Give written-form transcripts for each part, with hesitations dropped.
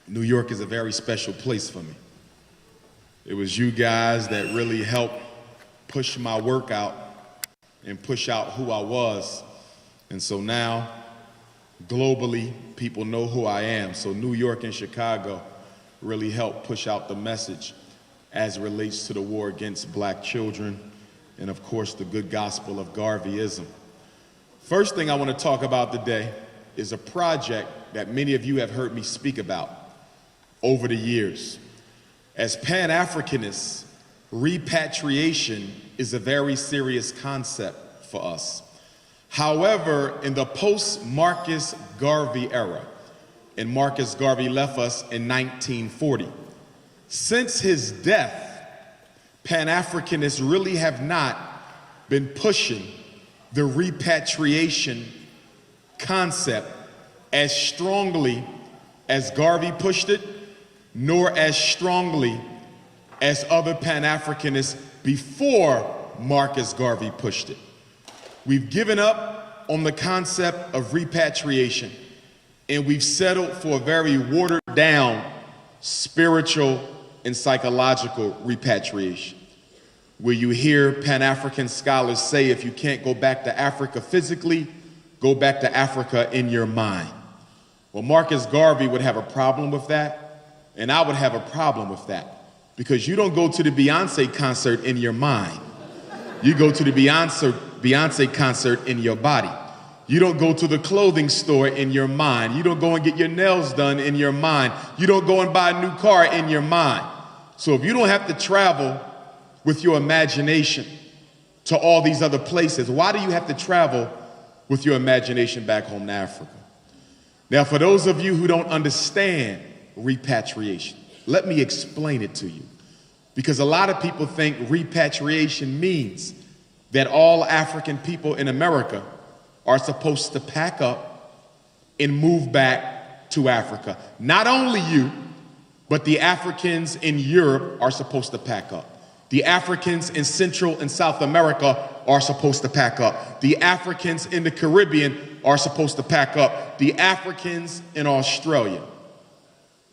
New York is a very special place for me. It was you guys that really helped push my work out and push out who I was. And so now, globally, people know who I am. So New York and Chicago really helped push out the message as it relates to the war against black children and, of course, the good gospel of Garveyism. First thing I want to talk about today is a project that many of you have heard me speak about over the years. As Pan-Africanists, repatriation is a very serious concept for us. However, in the post-Marcus Garvey era, and Marcus Garvey left us in 1940, since his death, Pan-Africanists really have not been pushing the repatriation concept as strongly as Garvey pushed it, nor as strongly as other Pan-Africanists before Marcus Garvey pushed it. We've given up on the concept of repatriation, and we've settled for a very watered down spiritual and psychological repatriation, where you hear Pan-African scholars say, if you can't go back to Africa physically, go back to Africa in your mind. Well, Marcus Garvey would have a problem with that, and I would have a problem with that, because you don't go to the Beyonce concert in your mind. You go to the Beyonce concert in your body. You don't go to the clothing store in your mind. You don't go and get your nails done in your mind. You don't go and buy a new car in your mind. So if you don't have to travel with your imagination to all these other places, why do you have to travel with your imagination back home to Africa? Now, for those of you who don't understand repatriation, let me explain it to you. Because a lot of people think repatriation means that all African people in America are supposed to pack up and move back to Africa. Not only you, but the Africans in Europe are supposed to pack up. The Africans in Central and South America are supposed to pack up. The Africans in the Caribbean are supposed to pack up. The Africans in Australia.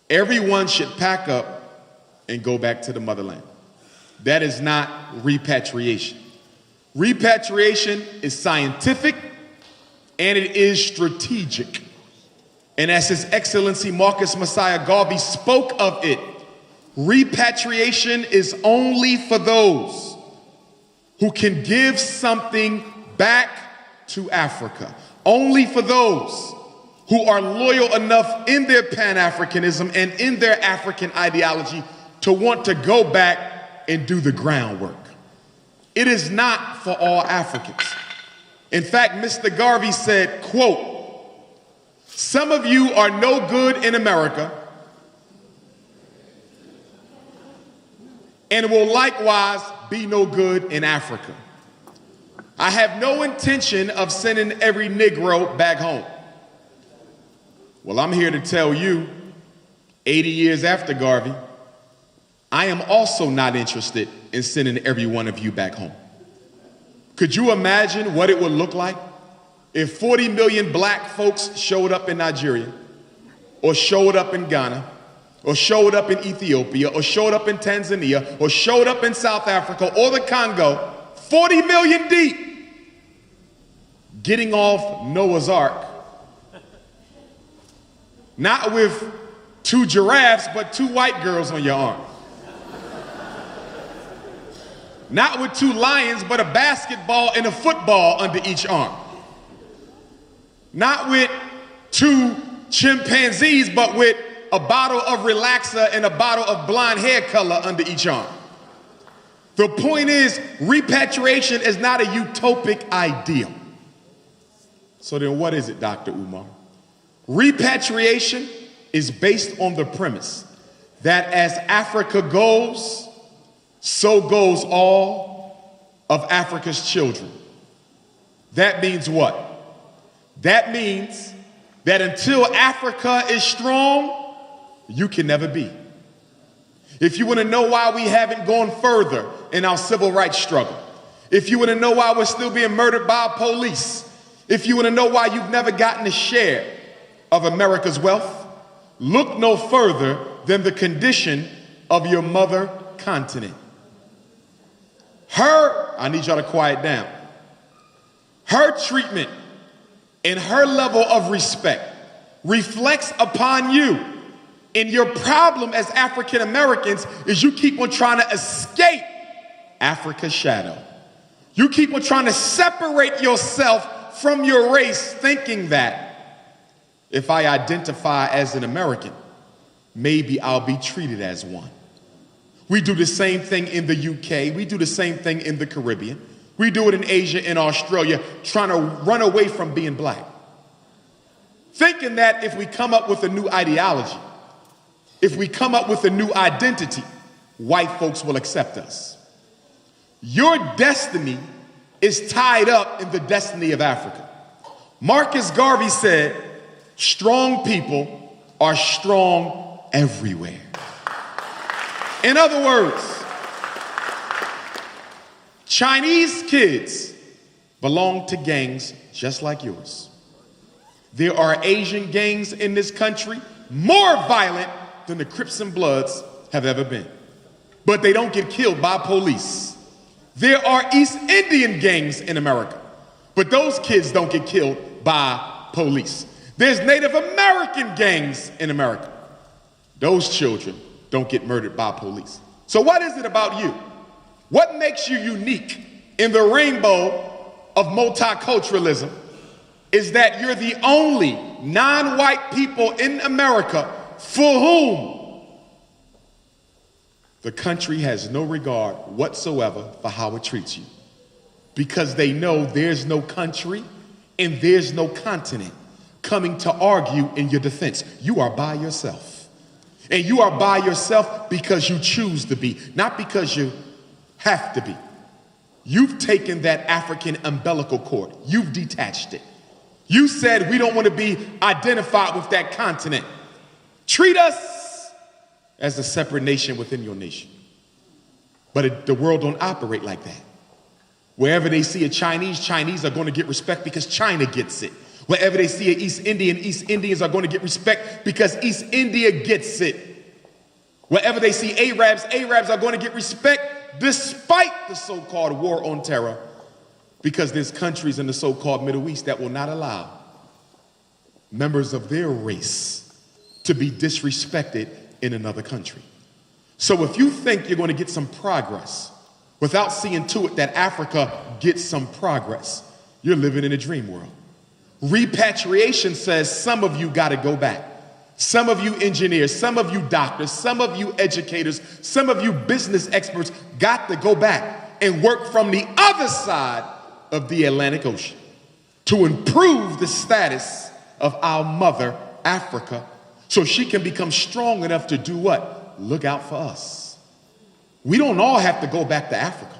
Everyone should pack up and go back to the motherland. That is not repatriation. Repatriation is scientific and it is strategic. And as His Excellency Marcus Messiah Garvey spoke of it, repatriation is only for those who can give something back to Africa. Only for those who are loyal enough in their Pan-Africanism and in their African ideology to want to go back and do the groundwork. It is not for all Africans. In fact, Mr. Garvey said, quote, "Some of you are no good in America and will likewise be no good in Africa. I have no intention of sending every Negro back home." Well, I'm here to tell you, 80 years after Garvey, I am also not interested in sending every one of you back home. Could you imagine what it would look like if 40 million black folks showed up in Nigeria, or showed up in Ghana, or showed up in Ethiopia, or showed up in Tanzania, or showed up in South Africa, or the Congo, 40 million deep, getting off Noah's Ark, not with 2 giraffes, but 2 white girls on your arm. Not with 2 lions, but a basketball and a football under each arm. Not with 2 chimpanzees, but with a bottle of relaxer and a bottle of blonde hair color under each arm. The point is, repatriation is not a utopic ideal. So then what is it, Dr. Umar? Repatriation is based on the premise that as Africa goes, so goes all of Africa's children. That means what? That means that until Africa is strong, you can never be. If you want to know why we haven't gone further in our civil rights struggle, if you want to know why we're still being murdered by police, if you want to know why you've never gotten a share of America's wealth, look no further than the condition of your mother continent. I need y'all to quiet down. Her treatment and her level of respect reflects upon you. And your problem as African Americans is you keep on trying to escape Africa's shadow. You keep on trying to separate yourself from your race, thinking that if I identify as an American, maybe I'll be treated as one. We do the same thing in the UK. We do the same thing in the Caribbean. We do it in Asia and Australia, trying to run away from being black. Thinking that if we come up with a new ideology, if we come up with a new identity, white folks will accept us. Your destiny is tied up in the destiny of Africa. Marcus Garvey said, strong people are strong everywhere. In other words, Chinese kids belong to gangs just like yours. There are Asian gangs in this country more violent than the Crips and Bloods have ever been. But they don't get killed by police. There are East Indian gangs in America, but those kids don't get killed by police. There's Native American gangs in America. Those children don't get murdered by police. So what is it about you? What makes you unique in the rainbow of multiculturalism is that you're the only non-white people in America for whom the country has no regard whatsoever for how it treats you. Because they know there's no country and there's no continent coming to argue in your defense. You are by yourself. And you are by yourself because you choose to be, not because you have to be. You've taken that African umbilical cord. You've detached it. You said we don't want to be identified with that continent. Treat us as a separate nation within your nation. But the world don't operate like that. Wherever they see a Chinese, Chinese are going to get respect because China gets it. Wherever they see an East Indian, East Indians are going to get respect because East India gets it. Wherever they see Arabs, Arabs are going to get respect despite the so-called war on terror, because there's countries in the so-called Middle East that will not allow members of their race to be disrespected in another country. So if you think you're going to get some progress without seeing to it that Africa gets some progress, you're living in a dream world. Repatriation says some of you got to go back. Some of you engineers, some of you doctors, some of you educators, some of you business experts got to go back and work from the other side of the Atlantic Ocean to improve the status of our mother, Africa, so she can become strong enough to do what? Look out for us. We don't all have to go back to Africa.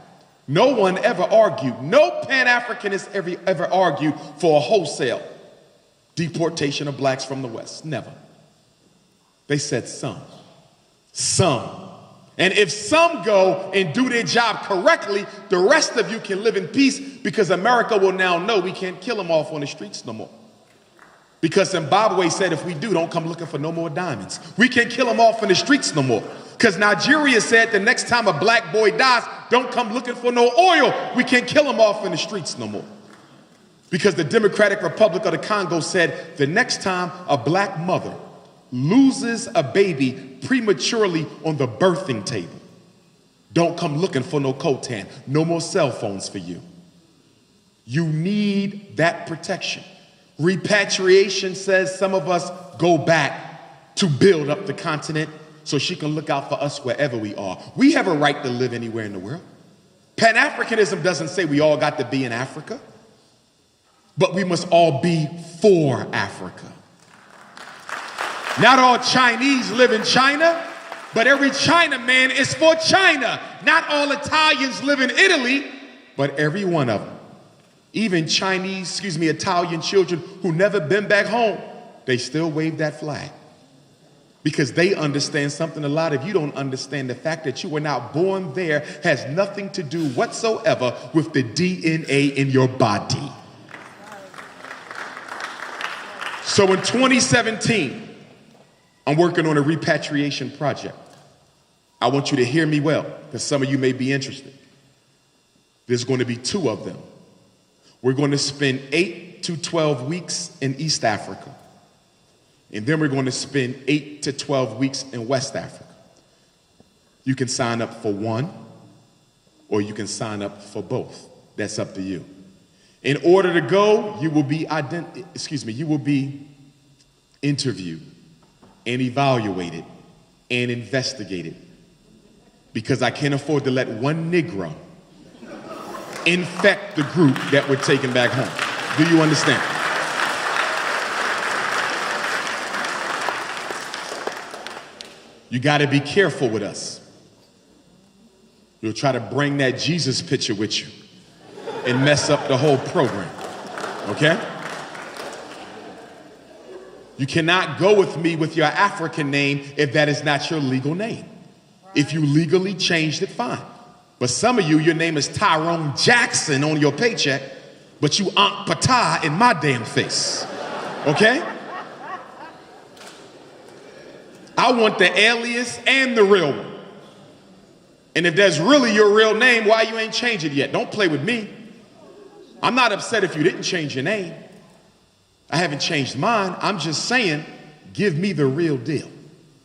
No one ever argued, no Pan-Africanist ever argued for a wholesale deportation of blacks from the West. Never. They said some. And if some go and do their job correctly, the rest of you can live in peace, because America will now know we can't kill them off on the streets no more. Because Zimbabwe said if we do, don't come looking for no more diamonds. We can't kill them off in the streets no more. Because Nigeria said the next time a black boy dies, don't come looking for no oil. We can't kill him off in the streets no more. Because the Democratic Republic of the Congo said the next time a black mother loses a baby prematurely on the birthing table, don't come looking for no coltan. No more cell phones for you. You need that protection. Repatriation says some of us go back to build up the continent so she can look out for us wherever we are. We have a right to live anywhere in the world. Pan-Africanism doesn't say we all got to be in Africa, but we must all be for Africa. Not all Chinese live in China, but every Chinaman is for China. Not all Italians live in Italy, but every one of them. Even Italian children who never been back home, they still wave that flag. Because they understand something a lot of you don't understand. The fact that you were not born there has nothing to do whatsoever with the DNA in your body. So in 2017, I'm working on a repatriation project. I want you to hear me well, because some of you may be interested. There's going to be 2 of them. We're going to spend 8 to 12 weeks in East Africa. And then we're going to spend 8 to 12 weeks in West Africa. You can sign up for one, or you can sign up for both. That's up to you. In order to go, you will be interviewed and evaluated and investigated, because I can't afford to let one Negro infect the group that we're taking back home. Do you understand? You got to be careful with us. You'll try to bring that Jesus picture with you and mess up the whole program, okay? You cannot go with me with your African name if that is not your legal name. If you legally changed it, fine. But some of you, your name is Tyrone Jackson on your paycheck, but you Aunt Patah in my damn face, okay? I want the alias and the real one. And if that's really your real name, why you ain't changed it yet? Don't play with me. I'm not upset if you didn't change your name. I haven't changed mine. I'm just saying, give me the real deal.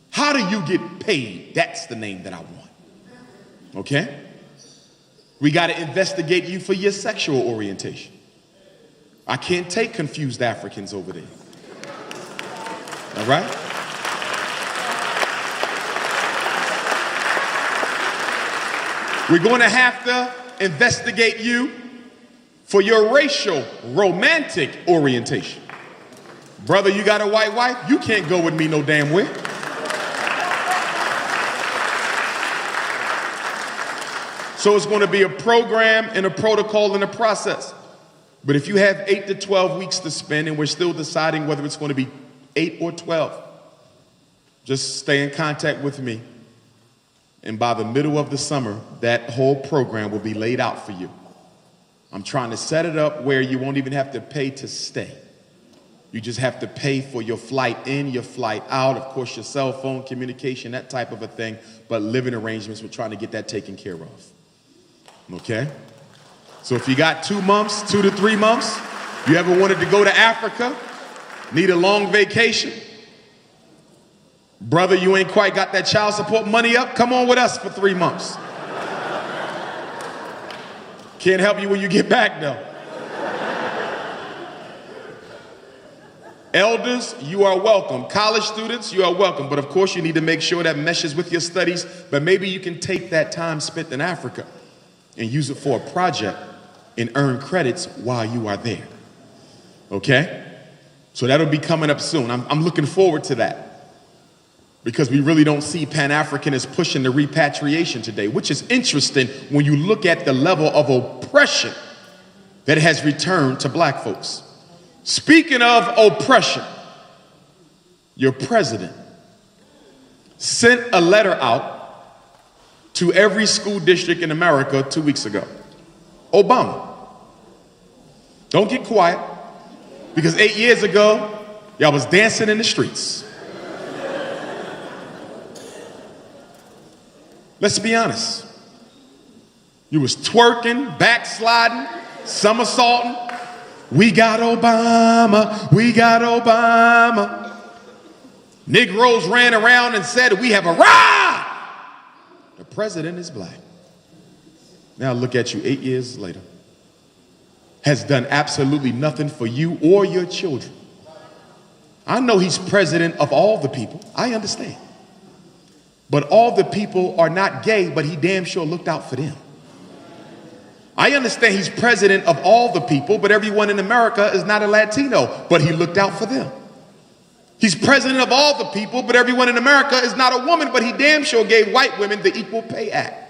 How do you get paid? That's the name that I want. Okay? We got to investigate you for your sexual orientation. I can't take confused Africans over there. All right? We're going to have to investigate you for your racial, romantic orientation. Brother, you got a white wife? You can't go with me no damn way. So it's going to be a program and a protocol and a process. But if you have 8 to 12 weeks to spend and we're still deciding whether it's going to be 8 or 12, just stay in contact with me. And by the middle of the summer, that whole program will be laid out for you. I'm trying to set it up where you won't even have to pay to stay. You just have to pay for your flight in, your flight out, of course, your cell phone communication, that type of a thing. But living arrangements, we're trying to get that taken care of. Okay? So if you got 2 months, 2 to 3 months, you ever wanted to go to Africa, need a long vacation, brother, you ain't quite got that child support money up, come on with us for 3 months. Can't help you when you get back, though. Elders, you are welcome. College students, you are welcome. But of course, you need to make sure that meshes with your studies. But maybe you can take that time spent in Africa and use it for a project and earn credits while you are there. Okay? So that'll be coming up soon. I'm looking forward to that. Because we really don't see Pan-Africanists pushing the repatriation today, which is interesting when you look at the level of oppression that has returned to black folks. Speaking of oppression, your president sent a letter out to every school district in America 2 weeks ago. Obama. Don't get quiet, because 8 years ago, y'all was dancing in the streets. Let's be honest. You was twerking, backsliding, somersaulting. We got Obama, we got Obama. Negroes ran around and said, we have arrived. The president is black. Now look at you 8 years later. Has done absolutely nothing for you or your children. I know he's president of all the people. I understand. But all the people are not gay, but he damn sure looked out for them. I understand he's president of all the people, but everyone in America is not a Latino, but he looked out for them. He's president of all the people, but everyone in America is not a woman, but he damn sure gave white women the Equal Pay Act.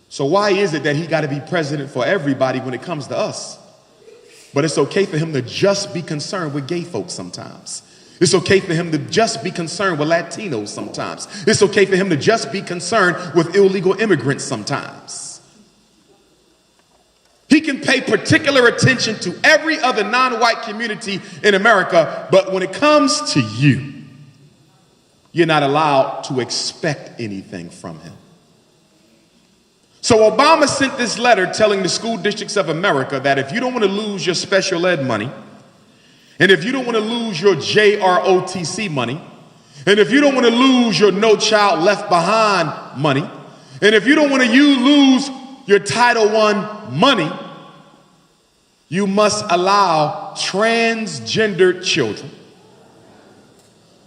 So why is it that he got to be president for everybody when it comes to us? But it's okay for him to just be concerned with gay folks sometimes. It's okay for him to just be concerned with Latinos sometimes. It's okay for him to just be concerned with illegal immigrants sometimes. He can pay particular attention to every other non-white community in America, but when it comes to you, you're not allowed to expect anything from him. So Obama sent this letter telling the school districts of America that if you don't want to lose your special ed money, and if you don't want to lose your JROTC money, and if you don't want to lose your No Child Left Behind money, and if you don't want to lose your Title I money, you must allow transgendered children.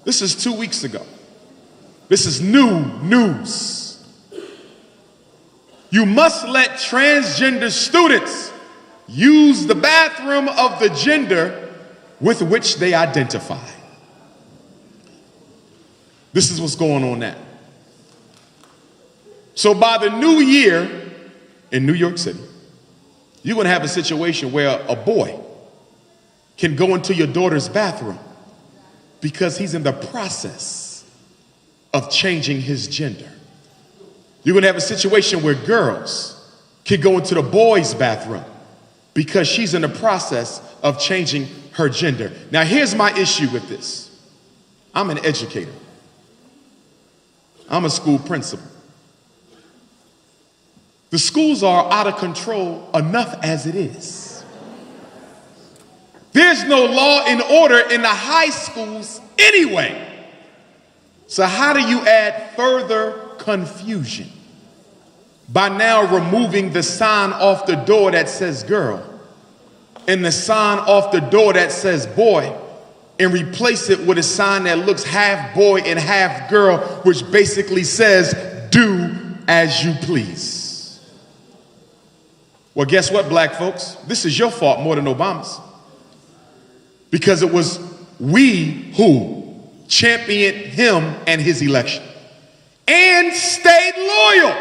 This is 2 weeks ago. This is new news. You must let transgender students use the bathroom of the gender with which they identify. This is what's going on now. So by the new year in New York City, you're going to have a situation where a boy can go into your daughter's bathroom because he's in the process of changing his gender. You're going to have a situation where girls can go into the boys' bathroom because she's in the process of changing her gender. Now, here's my issue with this. I'm an educator. I'm a school principal. The schools are out of control enough as it is. There's no law and order in the high schools anyway. So how do you add further confusion by now removing the sign off the door that says girl and the sign off the door that says boy and replace it with a sign that looks half boy and half girl, which basically says do as you please? Well, guess what, black folks? This is your fault more than Obama's, because it was we who championed him and his election and stayed loyal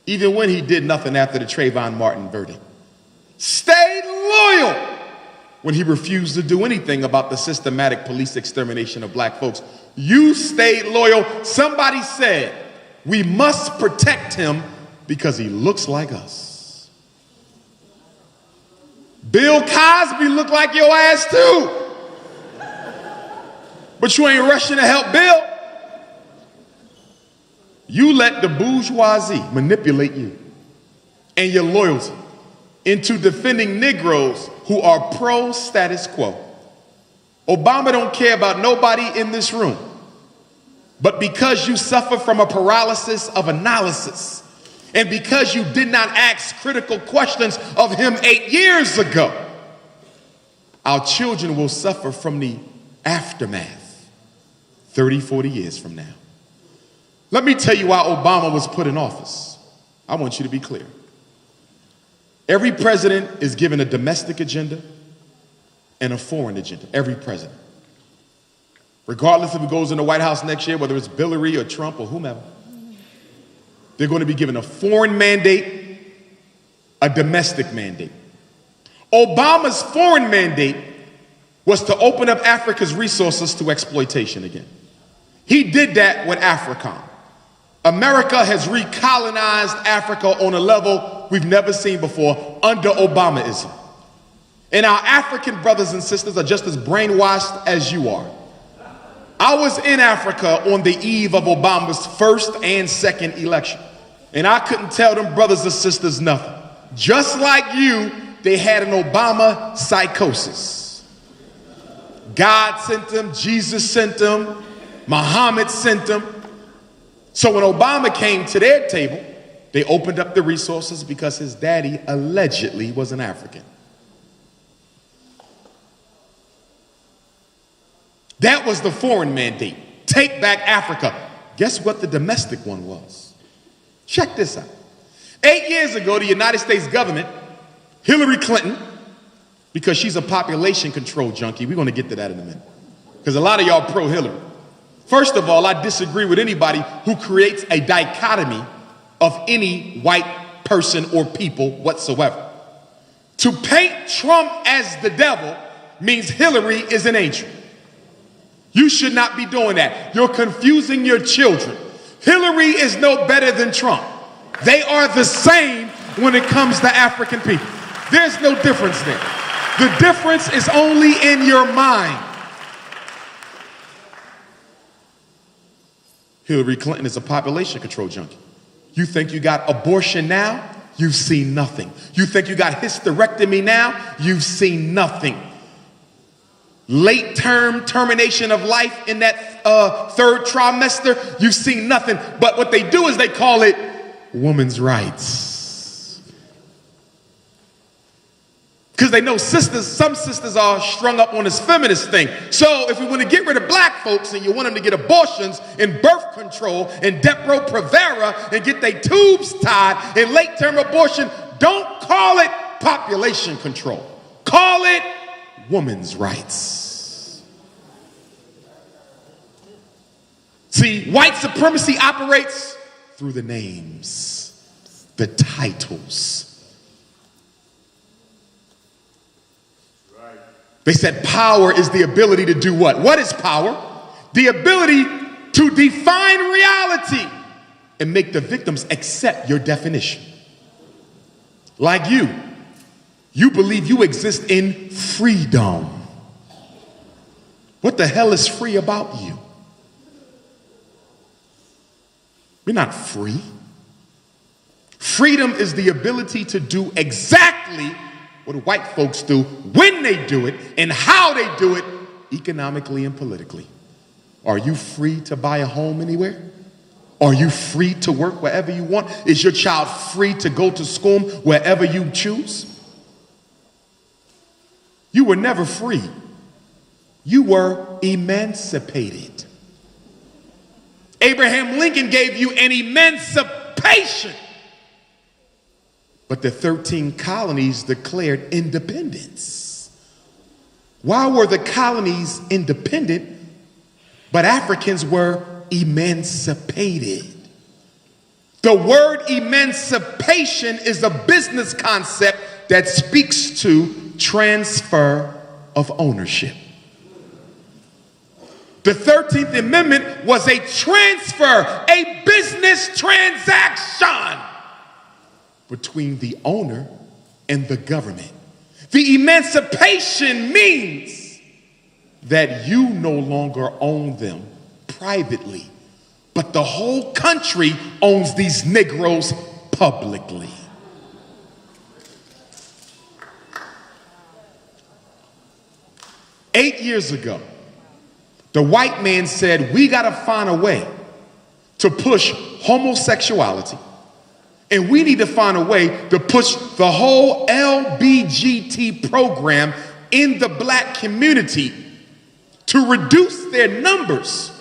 even when he did nothing after the Trayvon Martin verdict. Stayed loyal when he refused to do anything about the systematic police extermination of black folks. You stayed loyal. Somebody said we must protect him because he looks like us. Bill Cosby looked like your ass too. But you ain't rushing to help Bill. You let the bourgeoisie manipulate you and your loyalty into defending Negroes who are pro-status quo. Obama don't care about nobody in this room. But because you suffer from a paralysis of analysis, and because you did not ask critical questions of him 8 years ago, our children will suffer from the aftermath 30, 40 years from now. Let me tell you why Obama was put in office. I want you to be clear. Every president is given a domestic agenda and a foreign agenda. Every president. Regardless if it goes in the White House next year, whether it's Hillary or Trump or whomever, they're going to be given a foreign mandate, a domestic mandate. Obama's foreign mandate was to open up Africa's resources to exploitation again. He did that with AFRICOM. America has recolonized Africa on a level we've never seen before under Obamaism. And our African brothers and sisters are just as brainwashed as you are. I was in Africa on the eve of Obama's first and second election, and I couldn't tell them brothers and sisters nothing. Just like you, they had an Obama psychosis. God sent them, Jesus sent them, Muhammad sent them. So when Obama came to their table, they opened up the resources because his daddy allegedly was an African. That was the foreign mandate. Take back Africa. Guess what the domestic one was? Check this out. 8 years ago, the United States government, Hillary Clinton, because she's a population control junkie, we're going to get to that in a minute, because a lot of y'all pro-Hillary. First of all, I disagree with anybody who creates a dichotomy of any white person or people whatsoever. To paint Trump as the devil means Hillary is an angel. You should not be doing that. You're confusing your children. Hillary is no better than Trump. They are the same when it comes to African people. There's no difference there. The difference is only in your mind. Hillary Clinton is a population control junkie. You think you got abortion now? You've seen nothing. You think you got hysterectomy now? You've seen nothing. Late term termination of life in that third trimester, you've seen nothing. But what they do is they call it women's rights. Because they know some sisters are strung up on this feminist thing. So if we want to get rid of black folks and you want them to get abortions and birth control and Depo-Provera and get their tubes tied and late term abortion, don't call it population control. Call it women's rights. See, white supremacy operates through the names, the titles. They said power is the ability to do what? What is power? The ability to define reality and make the victims accept your definition. Like you believe you exist in freedom. What the hell is free about you? We're not free. Freedom is the ability to do exactly what white folks do, when they do it, and how they do it, economically and politically. Are you free to buy a home anywhere? Are you free to work wherever you want? Is your child free to go to school wherever you choose? You were never free. You were emancipated. Abraham Lincoln gave you an emancipation. But the 13 colonies declared independence. Why were the colonies independent, but Africans were emancipated? The word emancipation is a business concept that speaks to transfer of ownership. The 13th Amendment was a transfer, a business transaction between the owner and the government. The emancipation means that you no longer own them privately, but the whole country owns these Negroes publicly. Eight years ago, the white man said, we got to find a way to push homosexuality. And we need to find a way to push the whole LBGT program in the black community to reduce their numbers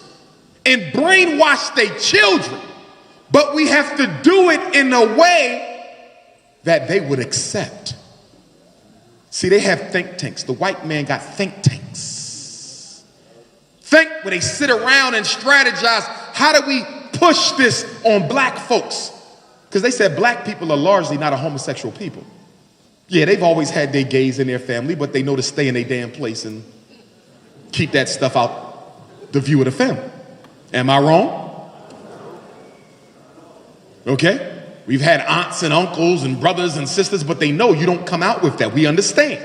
and brainwash their children. But we have to do it in a way that they would accept. See, they have think tanks. The white man got think tanks. Where they sit around and strategize, how do we push this on black folks? Because they said black people are largely not a homosexual people. Yeah, they've always had their gays in their family, but they know to stay in their damn place and keep that stuff out the view of the family. Am I wrong? Okay? We've had aunts and uncles and brothers and sisters, but they know you don't come out with that. We understand.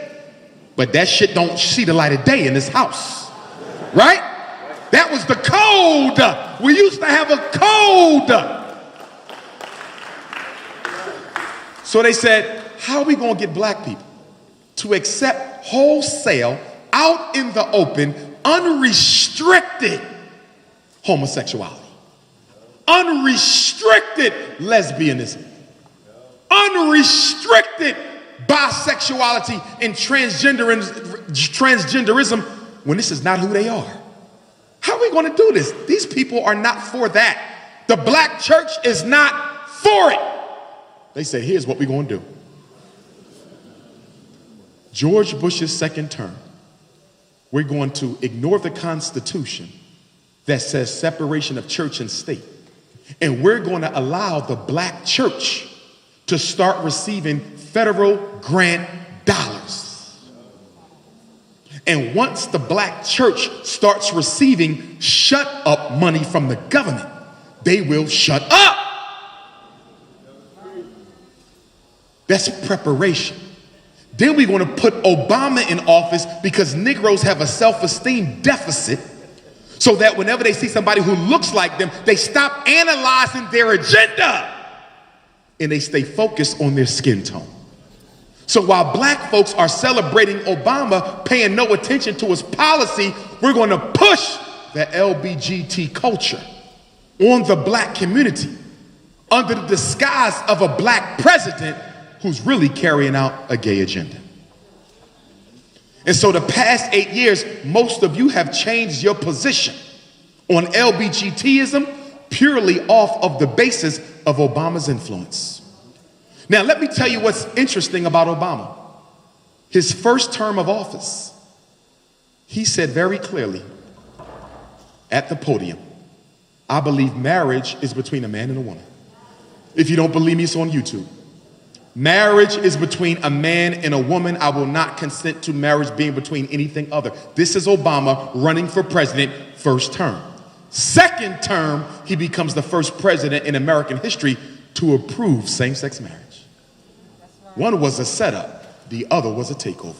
But that shit don't see the light of day in this house. Right? That was the code. We used to have a code. So they said, how are we going to get black people to accept wholesale, out in the open, unrestricted homosexuality, unrestricted lesbianism, unrestricted bisexuality and transgenderism when this is not who they are? How are we going to do this? These people are not for that. The black church is not for it. They said, here's what we're going to do. George Bush's second term, we're going to ignore the Constitution that says separation of church and state. And we're going to allow the black church to start receiving federal grant dollars. And once the black church starts receiving shut up money from the government, they will shut up. That's preparation. Then we're going to put Obama in office because Negroes have a self-esteem deficit. so that whenever they see somebody who looks like them, they stop analyzing their agenda and they stay focused on their skin tone. So while black folks are celebrating Obama, paying no attention to his policy, we're going to push the LBGT culture on the black community under the disguise of a black president who's really carrying out a gay agenda. And so the past 8 years, most of you have changed your position on LBGTism purely off of the basis of Obama's influence. Now, let me tell you what's interesting about Obama. His first term of office, he said very clearly at the podium, I believe marriage is between a man and a woman. If you don't believe me, it's on YouTube. Marriage is between a man and a woman. I will not consent to marriage being between anything other. This is Obama running for president, first term. Second term, he becomes the first president in American history to approve same-sex marriage. One was a setup, the other was a takeover.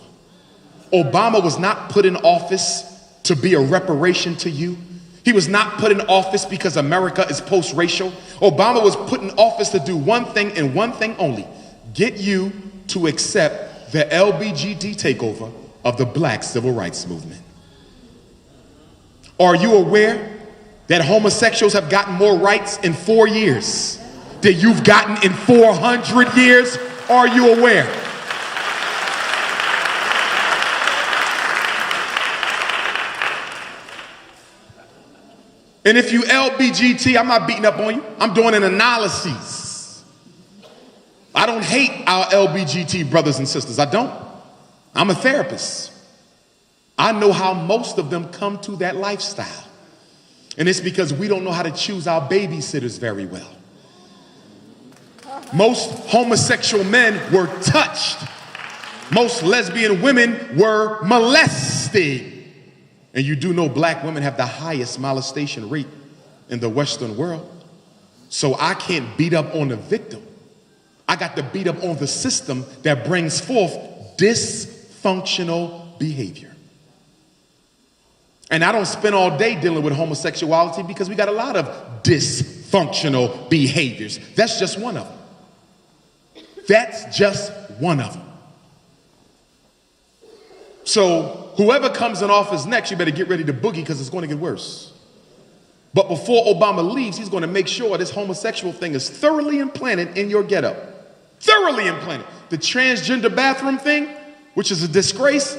Obama was not put in office to be a reparation to you. He was not put in office because America is post-racial. Obama was put in office to do one thing and one thing only: get you to accept the LBGT takeover of the black civil rights movement. Are you aware that homosexuals have gotten more rights in 4 years than you've gotten in 400 years? Are you aware? And if you LBGT, I'm not beating up on you. I'm doing an analysis. I don't hate our LBGT brothers and sisters. I don't. I'm a therapist. I know how most of them come to that lifestyle. And it's because we don't know how to choose our babysitters very well. Most homosexual men were touched. Most lesbian women were molested. And you do know black women have the highest molestation rate in the Western world. So I can't beat up on the victim. I got to beat up on the system that brings forth dysfunctional behavior. And I don't spend all day dealing with homosexuality because we got a lot of dysfunctional behaviors. That's just one of them. That's just one of them. So whoever comes in office next, you better get ready to boogie because it's going to get worse. But before Obama leaves, he's going to make sure this homosexual thing is thoroughly implanted in your getup. Thoroughly implanted. The transgender bathroom thing, which is a disgrace,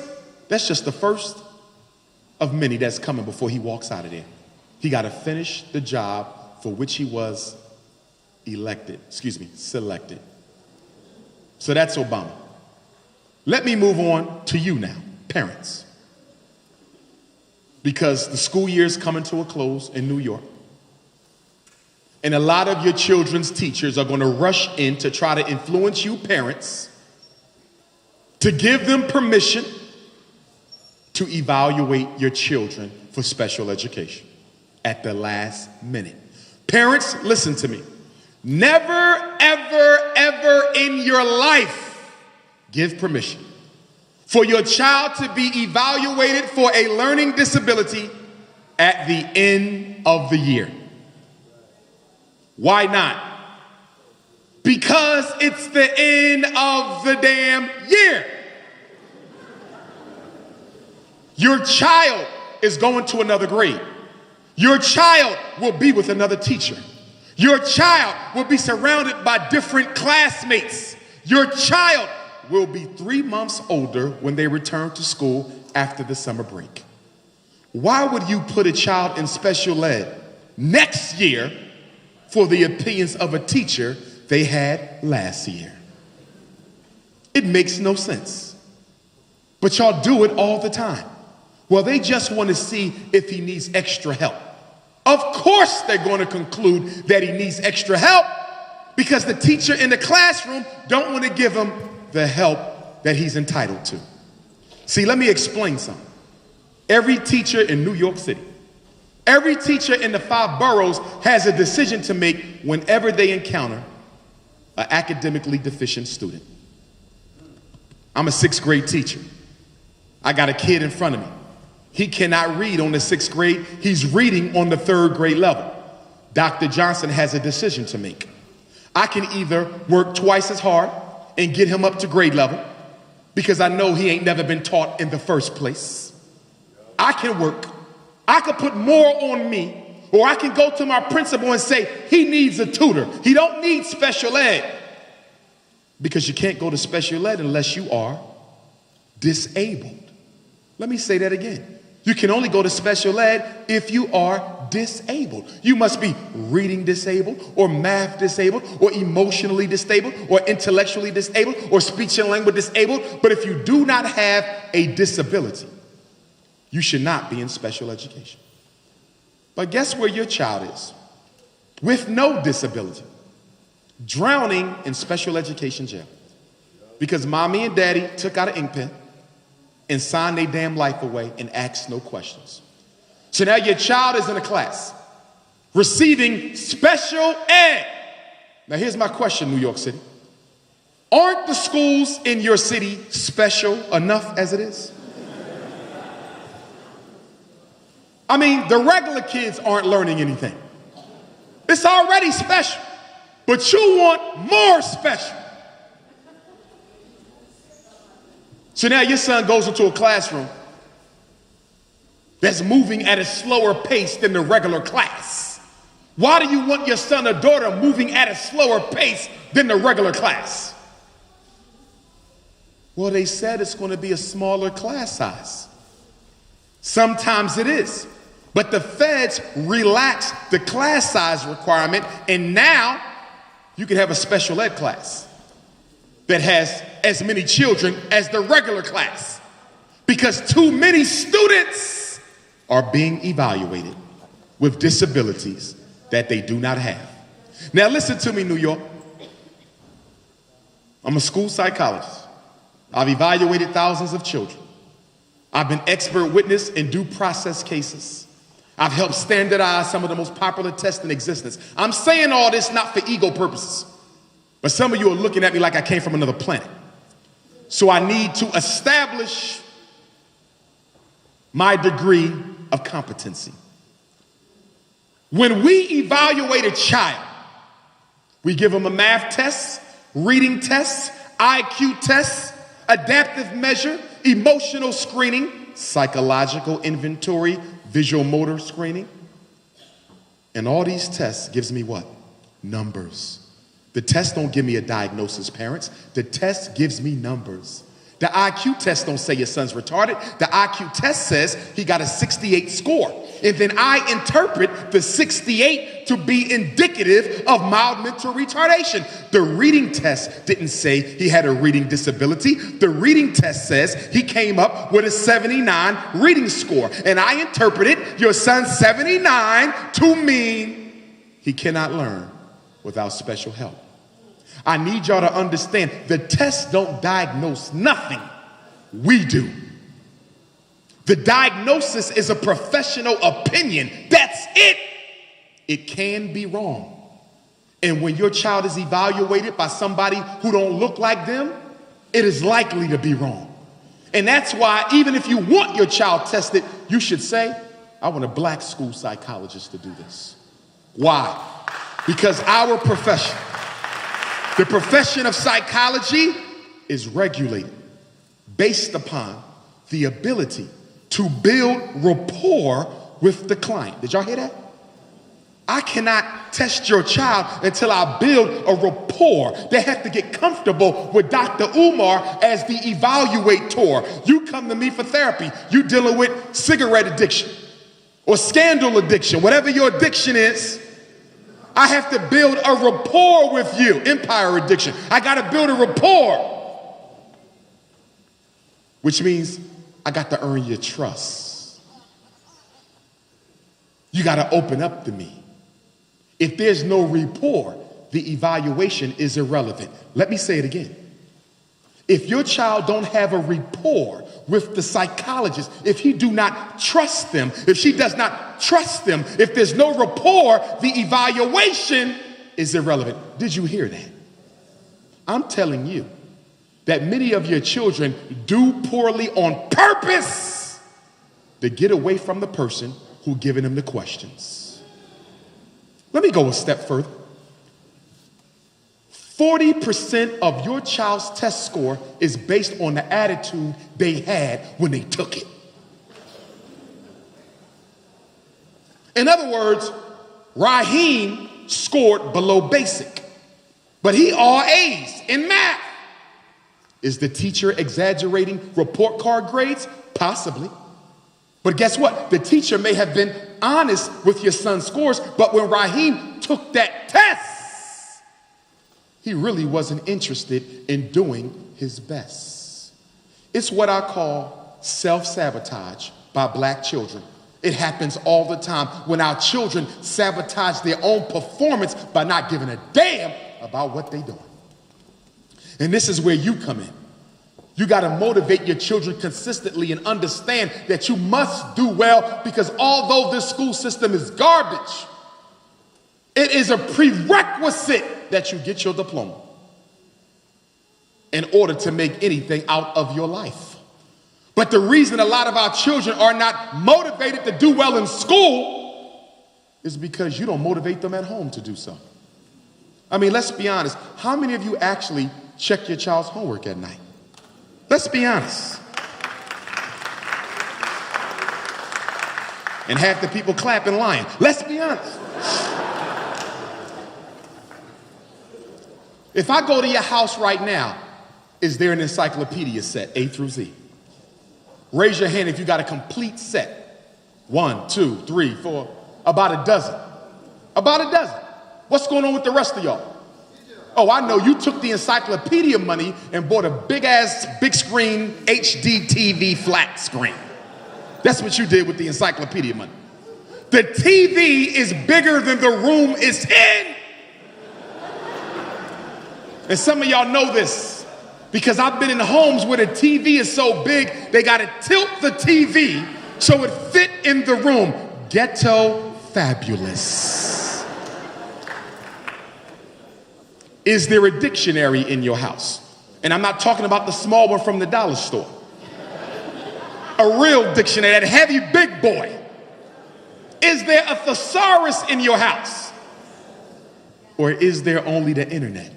that's just the first of many that's coming before he walks out of there. He got to finish the job for which he was selected. So that's Obama. Let me move on to you now, parents. Because the school year is coming to a close in New York. And a lot of your children's teachers are going to rush in to try to influence you parents to give them permission to evaluate your children for special education at the last minute. Parents, listen to me. Never, ever, ever in your life give permission for your child to be evaluated for a learning disability at the end of the year. Why not? Because it's the end of the damn year. Your child is going to another grade. Your child will be with another teacher. Your child will be surrounded by different classmates. Your child will be 3 months older when they return to school after the summer break. Why would you put a child in special ed next year for the opinions of a teacher they had last year? It makes no sense. But y'all do it all the time. Well, they just want to see if he needs extra help. Of course they're going to conclude that he needs extra help because the teacher in the classroom don't want to give him the help that he's entitled to. See, let me explain something. Every teacher in New York City, every teacher in the 5 boroughs has a decision to make whenever they encounter an academically deficient student. I'm a 6th grade teacher. I got a kid in front of me. He cannot read on the 6th grade. He's reading on the 3rd grade level. Dr. Johnson has a decision to make. I can either work twice as hard and get him up to grade level because I know he ain't never been taught in the first place. I can work. I could put more on me, or I can go to my principal and say he needs a tutor. He don't need special ed, because you can't go to special ed unless you are disabled. Let me say that again. You can only go to special ed if you are disabled. You must be reading disabled, or math disabled, or emotionally disabled, or intellectually disabled, or speech and language disabled. But if you do not have a disability, you should not be in special education. But guess where your child is? With no disability, drowning in special education jail. Because mommy and daddy took out an ink pen and signed their damn life away and asked no questions. So now your child is in a class receiving special ed. Now here's my question, New York City. Aren't the schools in your city special enough as it is? I mean, the regular kids aren't learning anything. It's already special, but you want more special. So now your son goes into a classroom that's moving at a slower pace than the regular class. Why do you want your son or daughter moving at a slower pace than the regular class? Well, they said it's going to be a smaller class size. Sometimes it is. But the feds relaxed the class size requirement, and now you can have a special ed class that has as many children as the regular class, because too many students are being evaluated with disabilities that they do not have. Now listen to me, New York. I'm a school psychologist. I've evaluated thousands of children. I've been expert witness in due process cases. I've helped standardize some of the most popular tests in existence. I'm saying all this not for ego purposes, but some of you are looking at me like I came from another planet. So I need to establish my degree of competency. When we evaluate a child, we give them a math test, reading test, IQ test, adaptive measure, emotional screening, psychological inventory, visual motor screening. And all these tests gives me what? Numbers. The test don't give me a diagnosis, parents. The test gives me numbers. The IQ test don't say your son's retarded. The IQ test says he got a 68 score. And then I interpret the 68 to be indicative of mild mental retardation. The reading test didn't say he had a reading disability. The reading test says he came up with a 79 reading score. And I interpreted your son's 79 to mean he cannot learn without special help. I need y'all to understand, the tests don't diagnose nothing. We do. The diagnosis is a professional opinion. That's it. It can be wrong. And when your child is evaluated by somebody who don't look like them, it is likely to be wrong. And that's why even if you want your child tested, you should say, I want a black school psychologist to do this. Why? Because our profession, the profession of psychology, is regulated based upon the ability to build rapport with the client. Did y'all hear that? I cannot test your child until I build a rapport. They have to get comfortable with Dr. Umar as the evaluator. You come to me for therapy. You dealing with cigarette addiction or scandal addiction, whatever your addiction is. I have to build a rapport with you. Empire addiction. I got to build a rapport, which means I got to earn your trust. You got to open up to me. If there's no rapport, the evaluation is irrelevant. Let me say it again. If your child don't have a rapport with the psychologist, if he do not trust them, if she does not trust them, if there's no rapport, the evaluation is irrelevant. Did you hear that? I'm telling you that many of your children do poorly on purpose to get away from the person who giving them the questions. Let me go a step further. 40% of your child's test score is based on the attitude they had when they took it. In other words, Raheem scored below basic, but he all A's in math. Is the teacher exaggerating report card grades? Possibly. But guess what? The teacher may have been honest with your son's scores, but when Raheem took that test, he really wasn't interested in doing his best. It's what I call self-sabotage by black children. It happens all the time when our children sabotage their own performance by not giving a damn about what they're doing. And this is where you come in. You got to motivate your children consistently and understand that you must do well, because although this school system is garbage, it is a prerequisite that you get your diploma in order to make anything out of your life. But the reason a lot of our children are not motivated to do well in school is because you don't motivate them at home to do so. I mean, let's be honest. How many of you actually check your child's homework at night? Let's be honest. And half the people clapping lying. Let's be honest. If I go to your house right now, is there an encyclopedia set, A through Z? Raise your hand if you got a complete set. 1, 2, 3, 4, about a dozen. About a dozen. What's going on with the rest of y'all? Oh, I know you took the encyclopedia money and bought a big screen HD TV flat screen. That's what you did with the encyclopedia money. The TV is bigger than the room it's in. And some of y'all know this because I've been in homes where the TV is so big, they got to tilt the TV so it fit in the room. Ghetto fabulous. Is there a dictionary in your house? And I'm not talking about the small one from the dollar store. A real dictionary, that heavy big boy. Is there a thesaurus in your house? Or is there only the internet?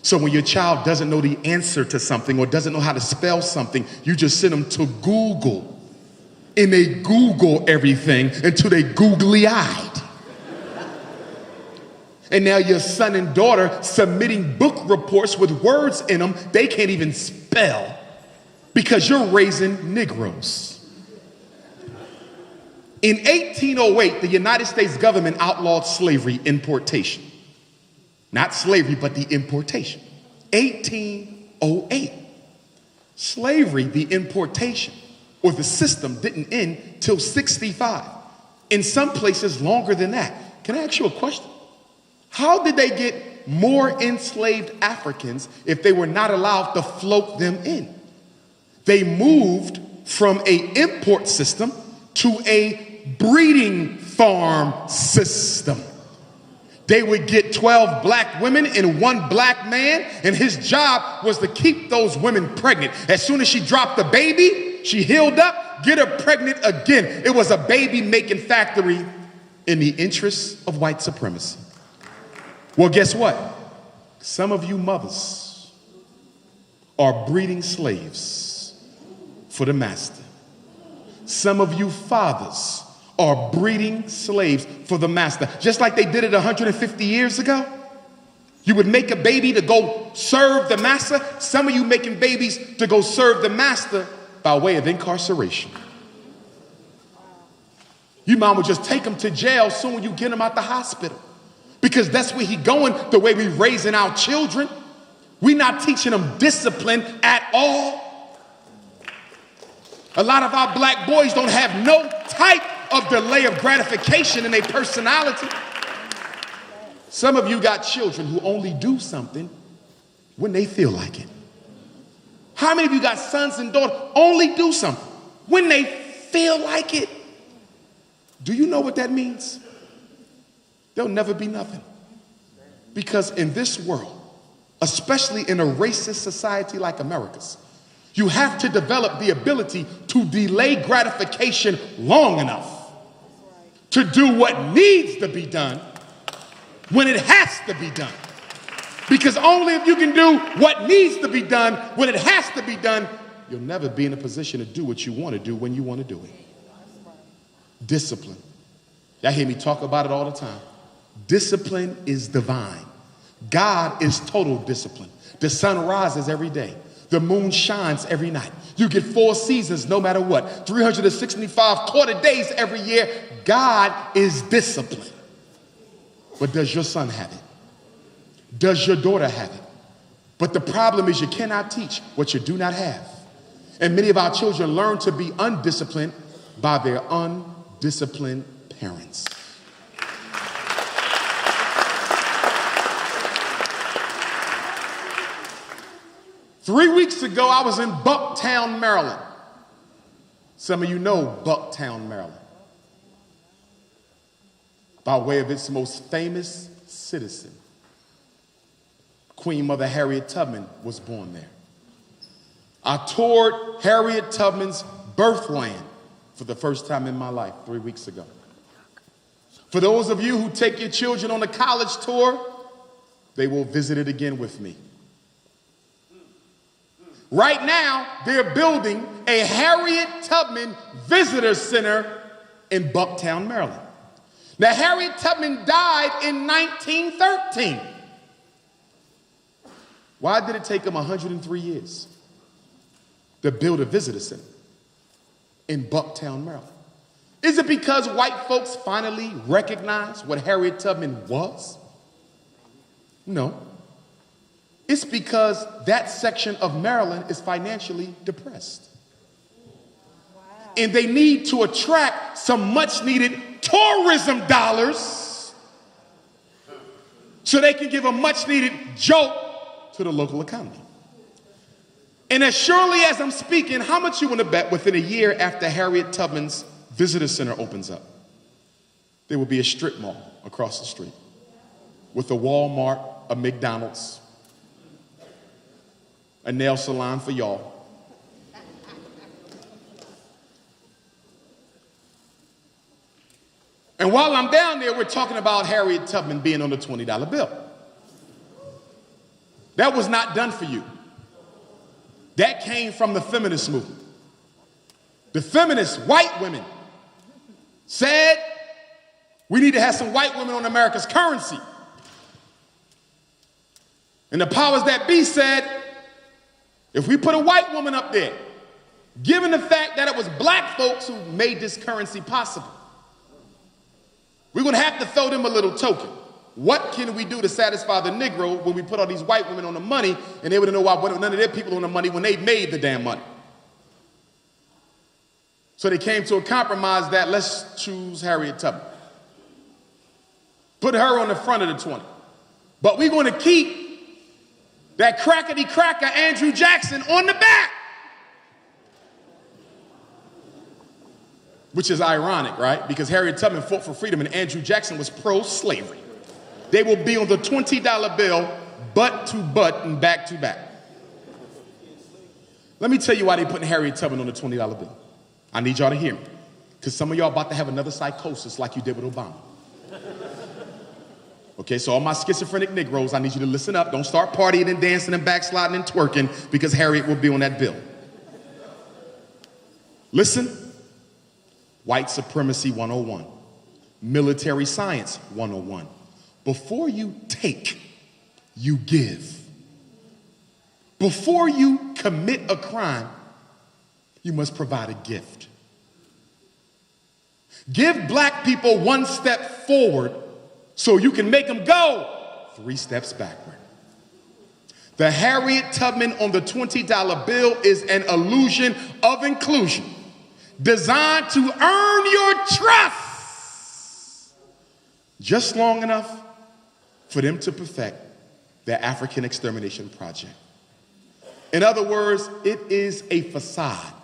So when your child doesn't know the answer to something or doesn't know how to spell something, you just send them to Google. And they Google everything until they googly-eyed. And now your son and daughter submitting book reports with words in them they can't even spell because you're raising Negroes. In 1808, the United States government outlawed slavery importation. Not slavery, but the importation. 1808. Slavery, the importation, or the system didn't end till 65. In some places longer than that. Can I ask you a question? How did they get more enslaved Africans if they were not allowed to float them in? They moved from an import system to a breeding farm system. They would get 12 black women and 1 black man, and his job was to keep those women pregnant. As soon as she dropped the baby, she healed up, get her pregnant again. It was a baby-making factory in the interests of white supremacy. Well, guess what? Some of you mothers are breeding slaves for the master. Some of you fathers are breeding slaves for the master. Just like they did it 150 years ago. You would make a baby to go serve the master. Some of you making babies to go serve the master by way of incarceration. You mom would just take them to jail soon when you get them out the hospital. Because that's where he going, the way we raising our children. We're not teaching them discipline at all. A lot of our black boys don't have no type of delay of gratification in their personality. Some of you got children who only do something when they feel like it. How many of you got sons and daughters only do something when they feel like it? Do you know what that means? There'll never be nothing. Because in this world, especially in a racist society like America's, You have to develop the ability to delay gratification long enough to do what needs to be done when it has to be done. Because only if you can do what needs to be done when it has to be done, you'll never be in a position to do what you want to do when you want to do it. Discipline. Y'all hear me talk about it all the time. Discipline is divine. God is total discipline. The sun rises every day. The moon shines every night. You get 4 seasons no matter what. 365 quarter days every year. God is discipline. But does your son have it? Does your daughter have it? But the problem is you cannot teach what you do not have. And many of our children learn to be undisciplined by their undisciplined parents. Three weeks ago, I was in Bucktown, Maryland. Some of you know Bucktown, Maryland, by way of its most famous citizen. Queen Mother Harriet Tubman was born there. I toured Harriet Tubman's birthland for the first time in my life 3 weeks ago. For those of you who take your children on a college tour, they will visit it again with me. Right now, they're building a Harriet Tubman Visitor Center in Bucktown, Maryland. Now, Harriet Tubman died in 1913. Why did it take them 103 years to build a visitor center in Bucktown, Maryland? Is it because white folks finally recognized what Harriet Tubman was? No. It's because that section of Maryland is financially depressed. Wow. And they need to attract some much needed tourism dollars so they can give a much needed jolt to the local economy. And as surely as I'm speaking, how much you want to bet within a year after Harriet Tubman's visitor center opens up, there will be a strip mall across the street with a Walmart, a McDonald's, a nail salon for y'all. And while I'm down there, we're talking about Harriet Tubman being on the $20 bill. That was not done for you. That came from the feminist movement. The feminist white women said we need to have some white women on America's currency. And the powers that be said, if we put a white woman up there, given the fact that it was black folks who made this currency possible, we're going to have to throw them a little token. What can we do to satisfy the Negro when we put all these white women on the money and they would know why none of their people on the money when they made the damn money? So they came to a compromise that let's choose Harriet Tubman. Put her on the front of the 20. But we're going to keep that crackety cracker Andrew Jackson on the back. Which is ironic, right? Because Harriet Tubman fought for freedom and Andrew Jackson was pro-slavery. They will be on the $20 bill, butt to butt and back to back. Let me tell you why they're putting Harriet Tubman on the $20 bill. I need y'all to hear me. Because some of y'all about to have another psychosis like you did with Obama. Okay, so all my schizophrenic Negroes, I need you to listen up. Don't start partying and dancing and backsliding and twerking because Harriet will be on that bill. Listen. White Supremacy 101. Military Science 101. Before you take, you give. Before you commit a crime, you must provide a gift. Give black people one step forward so you can make them go 3 steps backward. The Harriet Tubman on the $20 bill is an illusion of inclusion designed to earn your trust just long enough for them to perfect their African extermination project. In other words, it is a facade,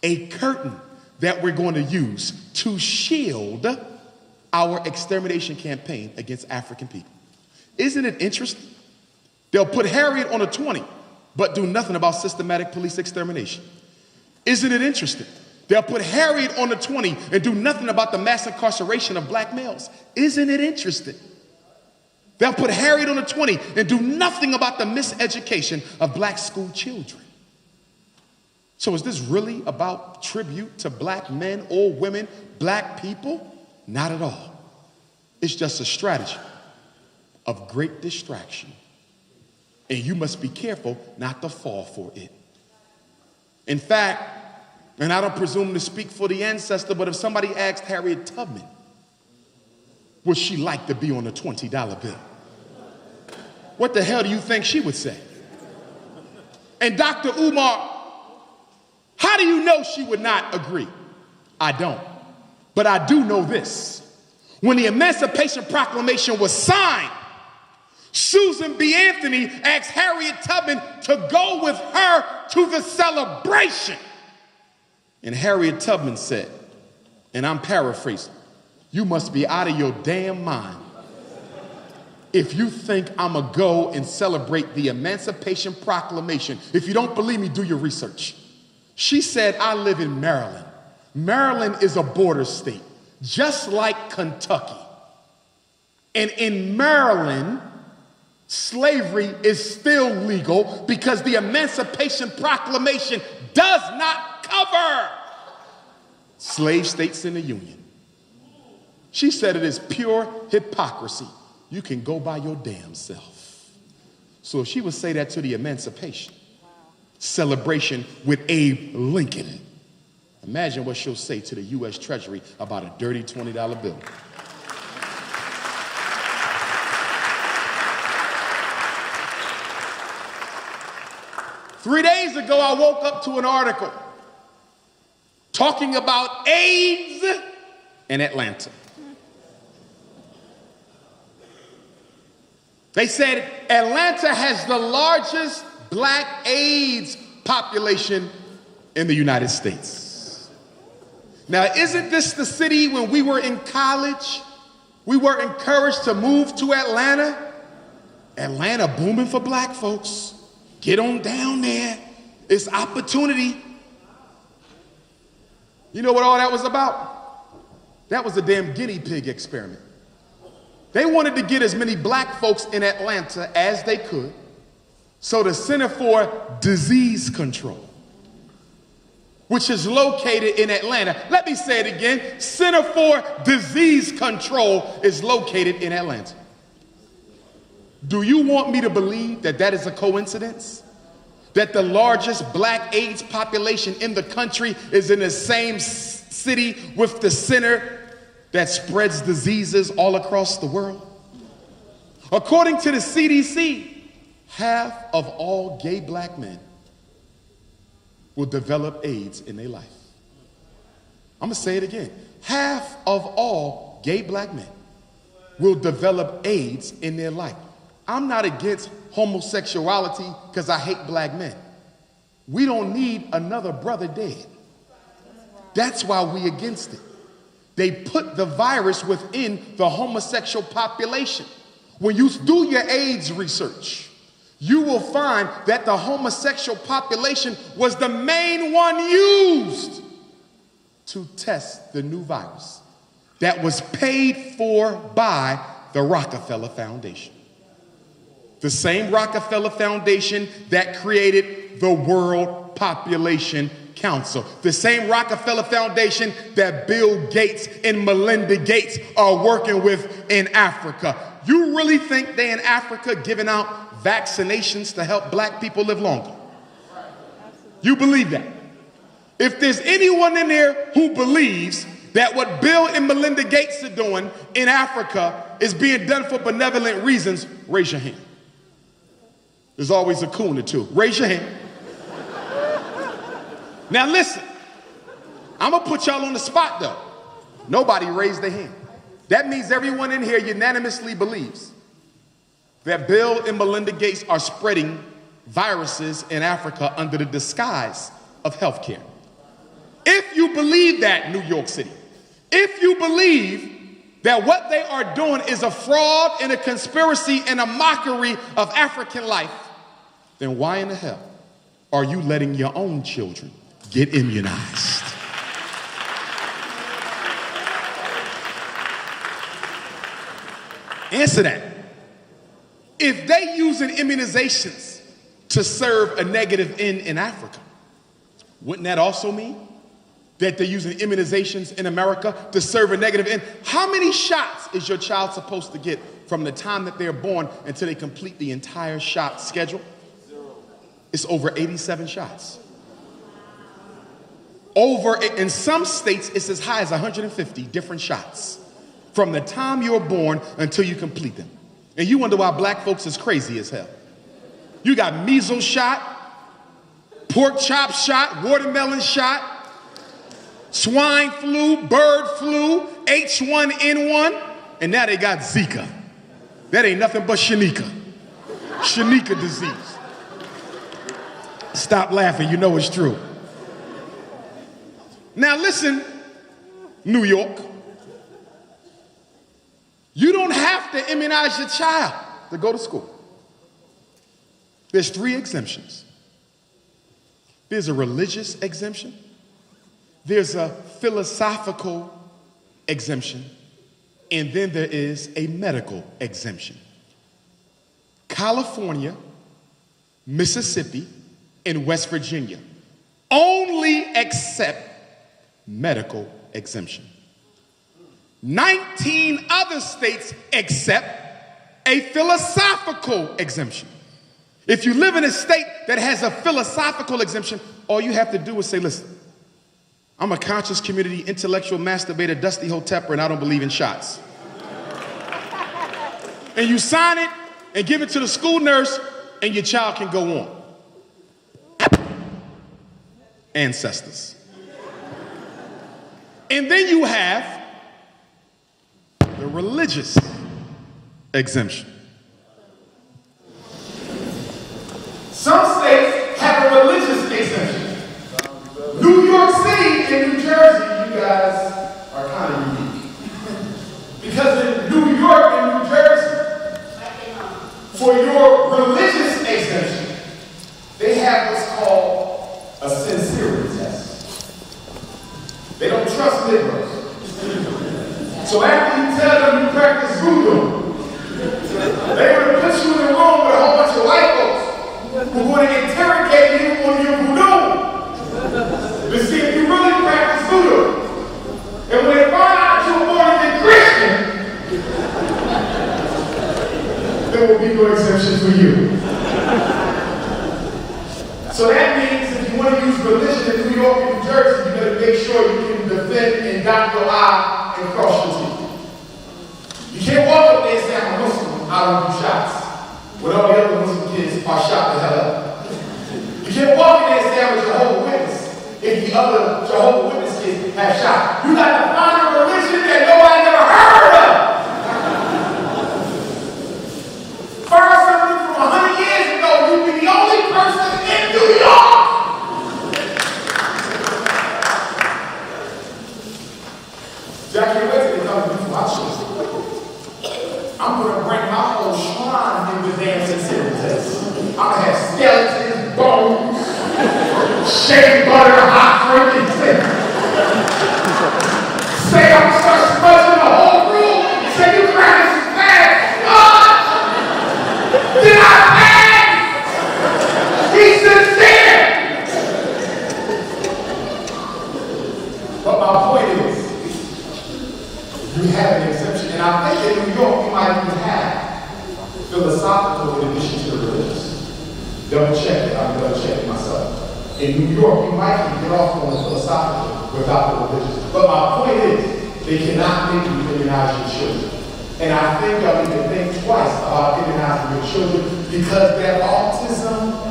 a curtain that we're going to use to shield our extermination campaign against African people. Isn't it interesting? They'll put Harriet on a 20, but do nothing about systematic police extermination. Isn't it interesting? They'll put Harriet on the 20 and do nothing about the mass incarceration of black males. Isn't it interesting? They'll put Harriet on the 20 and do nothing about the miseducation of black school children. So is this really about tribute to black men or women, black people? Not at all. It's just a strategy of great distraction. And you must be careful not to fall for it. In fact, and I don't presume to speak for the ancestor, but if somebody asked Harriet Tubman, would she like to be on a $20 bill? What the hell do you think she would say? And Dr. Umar, how do you know she would not agree? I don't. But I do know this. When the Emancipation Proclamation was signed, Susan B. Anthony asked Harriet Tubman to go with her to the celebration. And Harriet Tubman said, and I'm paraphrasing, "You must be out of your damn mind if you think I'm gonna go and celebrate the Emancipation Proclamation. If you don't believe me, do your research." She said, "I live in Maryland. Maryland is a border state, just like Kentucky. And in Maryland, slavery is still legal because the Emancipation Proclamation does not cover slave states in the Union." She said it is pure hypocrisy. You can go by your damn self. So if she would say that to the Emancipation celebration with Abe Lincoln, imagine what she'll say to the U.S. Treasury about a dirty $20 bill. Three days ago, I woke up to an article talking about AIDS in Atlanta. They said Atlanta has the largest black AIDS population in the United States. Now, isn't this the city when we were in college, we were encouraged to move to Atlanta? Atlanta booming for black folks. Get on down there. It's opportunity. You know what all that was about? That was a damn guinea pig experiment. They wanted to get as many black folks in Atlanta as they could. So the Center for Disease Control, which is located in Atlanta. Let me say it again. Center for Disease Control is located in Atlanta. Do you want me to believe that that is a coincidence? That the largest black AIDS population in the country is in the same city with the center that spreads diseases all across the world? According to the CDC, half of all gay black men will develop AIDS in their life. I'm gonna say it again. Half of all gay black men will develop AIDS in their life. I'm not against homosexuality because I hate black men. We don't need another brother dead. That's why we against it. They put the virus within the homosexual population. When you do your AIDS research, you will find that the homosexual population was the main one used to test the new virus that was paid for by the Rockefeller Foundation. The same Rockefeller Foundation that created the World Population Council. The same Rockefeller Foundation that Bill Gates and Melinda Gates are working with in Africa. You really think they in Africa giving out vaccinations to help black people live longer? You believe that? If there's anyone in there who believes that what Bill and Melinda Gates are doing in Africa is being done for benevolent reasons, raise your hand. There's always a coon or two. Raise your hand. Now listen, I'm gonna put y'all on the spot though. Nobody raised their hand. That means everyone in here unanimously believes that Bill and Melinda Gates are spreading viruses in Africa under the disguise of healthcare. If you believe that, New York City, if you believe that what they are doing is a fraud and a conspiracy and a mockery of African life, then why in the hell are you letting your own children get immunized? Answer that. If they using immunizations to serve a negative end in Africa, wouldn't that also mean that they're using immunizations in America to serve a negative end? How many shots is your child supposed to get from the time that they're born until they complete the entire shot schedule? 0. It's over 87 shots. In some states, it's as high as 150 different shots from the time you're born until you complete them. And you wonder why black folks is crazy as hell. You got measles shot, pork chop shot, watermelon shot, swine flu, bird flu, H1N1, and now they got Zika. That ain't nothing but Shanika disease. Stop laughing, you know it's true. Now listen, New York. You don't have to immunize your child to go to school. There's 3 exemptions. There's a religious exemption. There's a philosophical exemption. And then there is a medical exemption. California, Mississippi, and West Virginia only accept medical exemption. 19 other states accept a philosophical exemption. If you live in a state that has a philosophical exemption, all you have to do is say, listen, I'm a conscious community, intellectual masturbator, dusty hotepper, and I don't believe in shots. And you sign it and give it to the school nurse, and your child can go on. Ancestors. And then you have the religious exemption. Some states have a religious exemption. New York City and New Jersey, you guys are kind of unique. Because in New York and New Jersey, for your religious exemption, they have what's called a sincerity test. They don't trust Negroes. So after you tell them you practice voodoo, they're going to put you in a room with a whole bunch of white folks who are going to interrogate you on your voodoo to see if you really practice voodoo. And when they find out you're born again Christian, there will be no exemption for you. So that means if you want to use religion in New York and New Jersey, you better make sure you can defend and dot your I and cross your T. You can't walk up there and say, I'm a Muslim, I don't do shots. When all the other Muslim kids are shot the hell up. You can't walk in there and say, I'm a Jehovah's Witness, if the other Jehovah's Witness kids have shot. You got to find a religion that nobody never heard of. Find something from 100 years ago, you'd be the only person in New York. Jackie, wait till they come to me for my shows. I'm going to bring my whole shrine in the damn sincerity test. I'm going to have skeletons, bones, shea butter, hot drink, and say I'm such buzzing the whole room. Say you practice is bad. Did I pass? Be sincere. But my point is, you have an exemption, and I think in New York you might even have philosophical in addition to the religious. Double check it, I'm double checking myself. In New York, you might can get off on the philosophical without the religious. But my point is, they cannot make you immunize your children. And I think y'all need to think twice about immunizing your children because that autism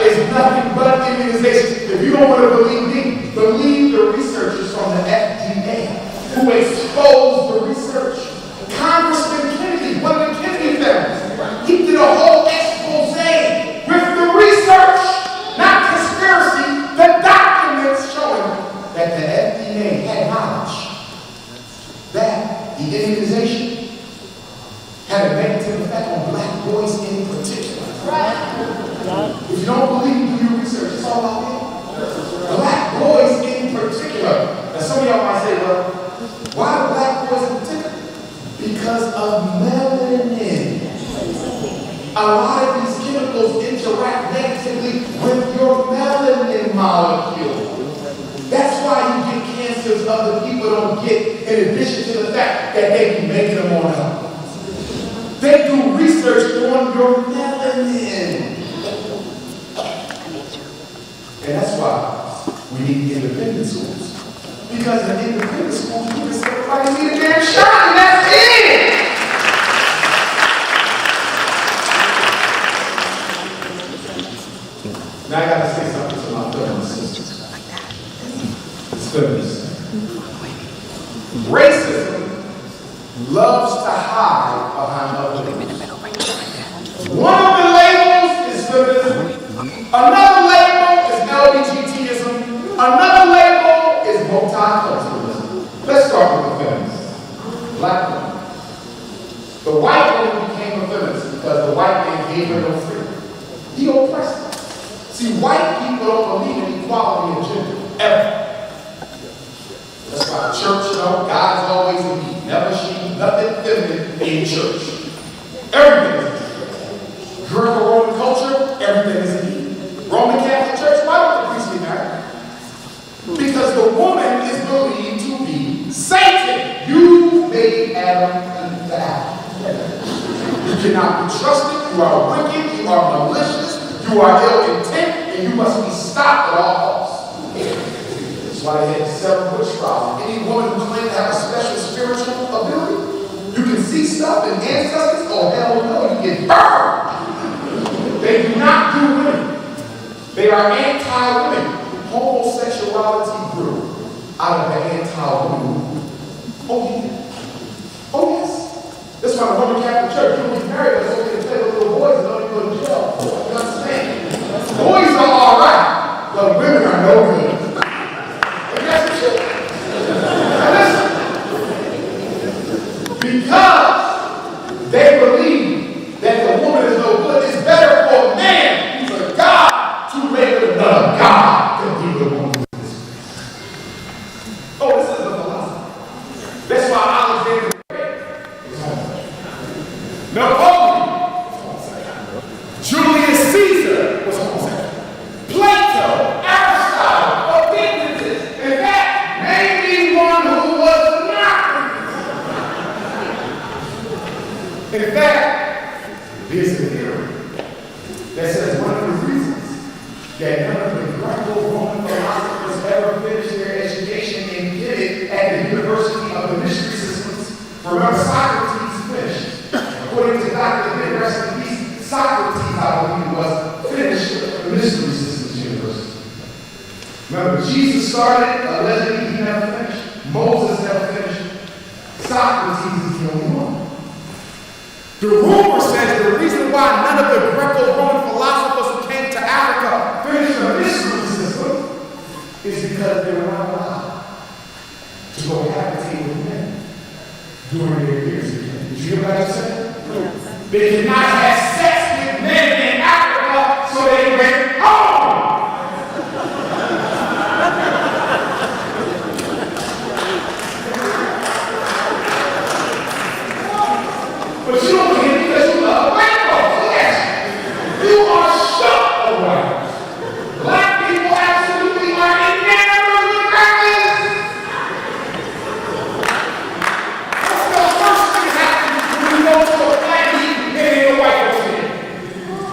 is nothing but immunization. If you don't want to believe me, believe the researchers from the FDA who exposed the research. Congressman Kennedy, one of the Kennedy families, he did a whole expose with the research, not conspiracy, the documents showing that the FDA had knowledge that the immunization had a negative effect on black boys in particular. lot of these chemicals interact negatively with your melanin molecule. That's why you get cancers other people don't get, in addition to the fact that they be making them on up. They do research on your melanin. And that's why we need independent schools. Because in independent schools, you can say everybody need a damn shot, and that's it! Now I gotta say something to my feminist sisters. It's feminist. Racism loves to hide behind other labels. One of the labels is feminism. Another label is LGBTism. Another label is multiculturalism. Let's start with the feminists. Black women. The white woman became a feminist because the white man gave her no freedom. He oppressed her. See, white people don't believe in equality of gender, ever. That's why the church, God is always in me. Never she, nothing feminine in church. Everything is in church. Greco-Roman culture, everything is in me. Roman Catholic Church, why don't the priest get married? Because the woman is believed to be Satan. You made Adam and Eve. You cannot be trusted, you are wicked, you are malicious, you are ill-intent, and you must be stopped at all costs. That's why they had 7 witch trials. Any woman who claims to have a special spiritual ability, you can see stuff in ancestors, oh hell no, you get burned. They do not do women. They are anti-women. Homosexuality grew out of the anti-women movement. Oh yeah. Oh yes. That's why the Roman Catholic Church, you will be married, but it's okay to play with little boys and don't even go to jail. You understand? Boys are all right, but women are no good. And that's the truth. Now listen. Because they believe that the woman is no good, it's better for a man who's a God to make another God than be the woman. Oh, this is the philosophy. That's why Alexander was homosexual. Napoleon was homosexual. Julius Caesar was homosexual. Plato, Aristotle, Epictetus, in fact, name me one who was not. In fact, there's a theory that says one of the reasons that none of the Greco-Roman philosophers ever finished their education and did it at the University of the Mystery Systems. Remember, Socrates finished. According to Dr. Ben, rest in peace, Socrates, I believe, was finished at the Mystery Systems University. Remember, Jesus started, allegedly he never finished. Moses never finished. Socrates is the only one. The rumor says the reason why none of the Greco-Roman philosophers who came to Africa finished the mystery system is because they were not allowed to go habitate with men during their years again. Did you hear what I said? They did not have sex with men in Africa, so they went home. But you don't hear because you love white folks. Look at you. You are shocked of white. Black people absolutely are enamored with rappers. What's the first thing that happens when you go to a black meeting and ain't a white person?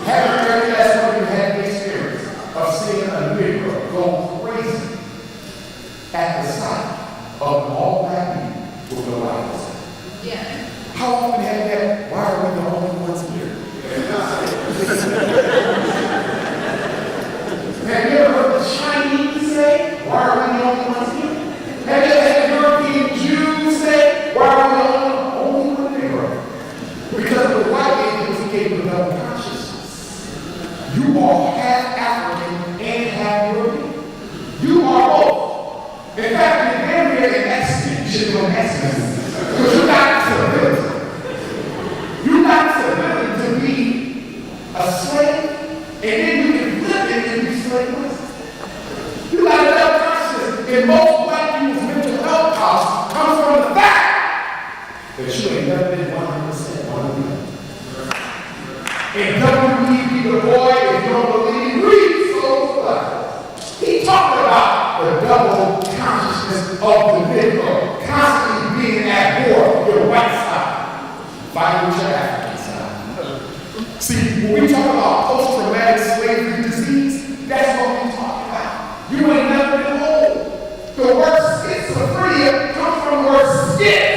Haven't every last one of you had the experience of seeing a Negro go crazy at the sight of an all-black meeting with no white person? Yeah. How often have that? Why are we the only ones here? Have you ever heard the Chinese say, why are we the only ones here? Have you ever heard the European Jews say, why are we the only one there? Because the white man was capable of consciousness. You are half African and half European. You are both. In fact, in America, an accident, you should go accident. Because you got this ability. You got this ability to be a slave, and then you can flip it and be slaveless. You got enough consciousness, and most black people's mental health costs comes from the fact that you ain't never been 100% one of them. And the boy, if you don't believe, read Soul's Blood. He talked about the double consciousness of the Negro, constantly being at war with the white side, fighting with your African side. See, when we talk about post-traumatic slavery disease, that's what we talk about. You ain't never been old. The word schizophrenia comes from the word schiz.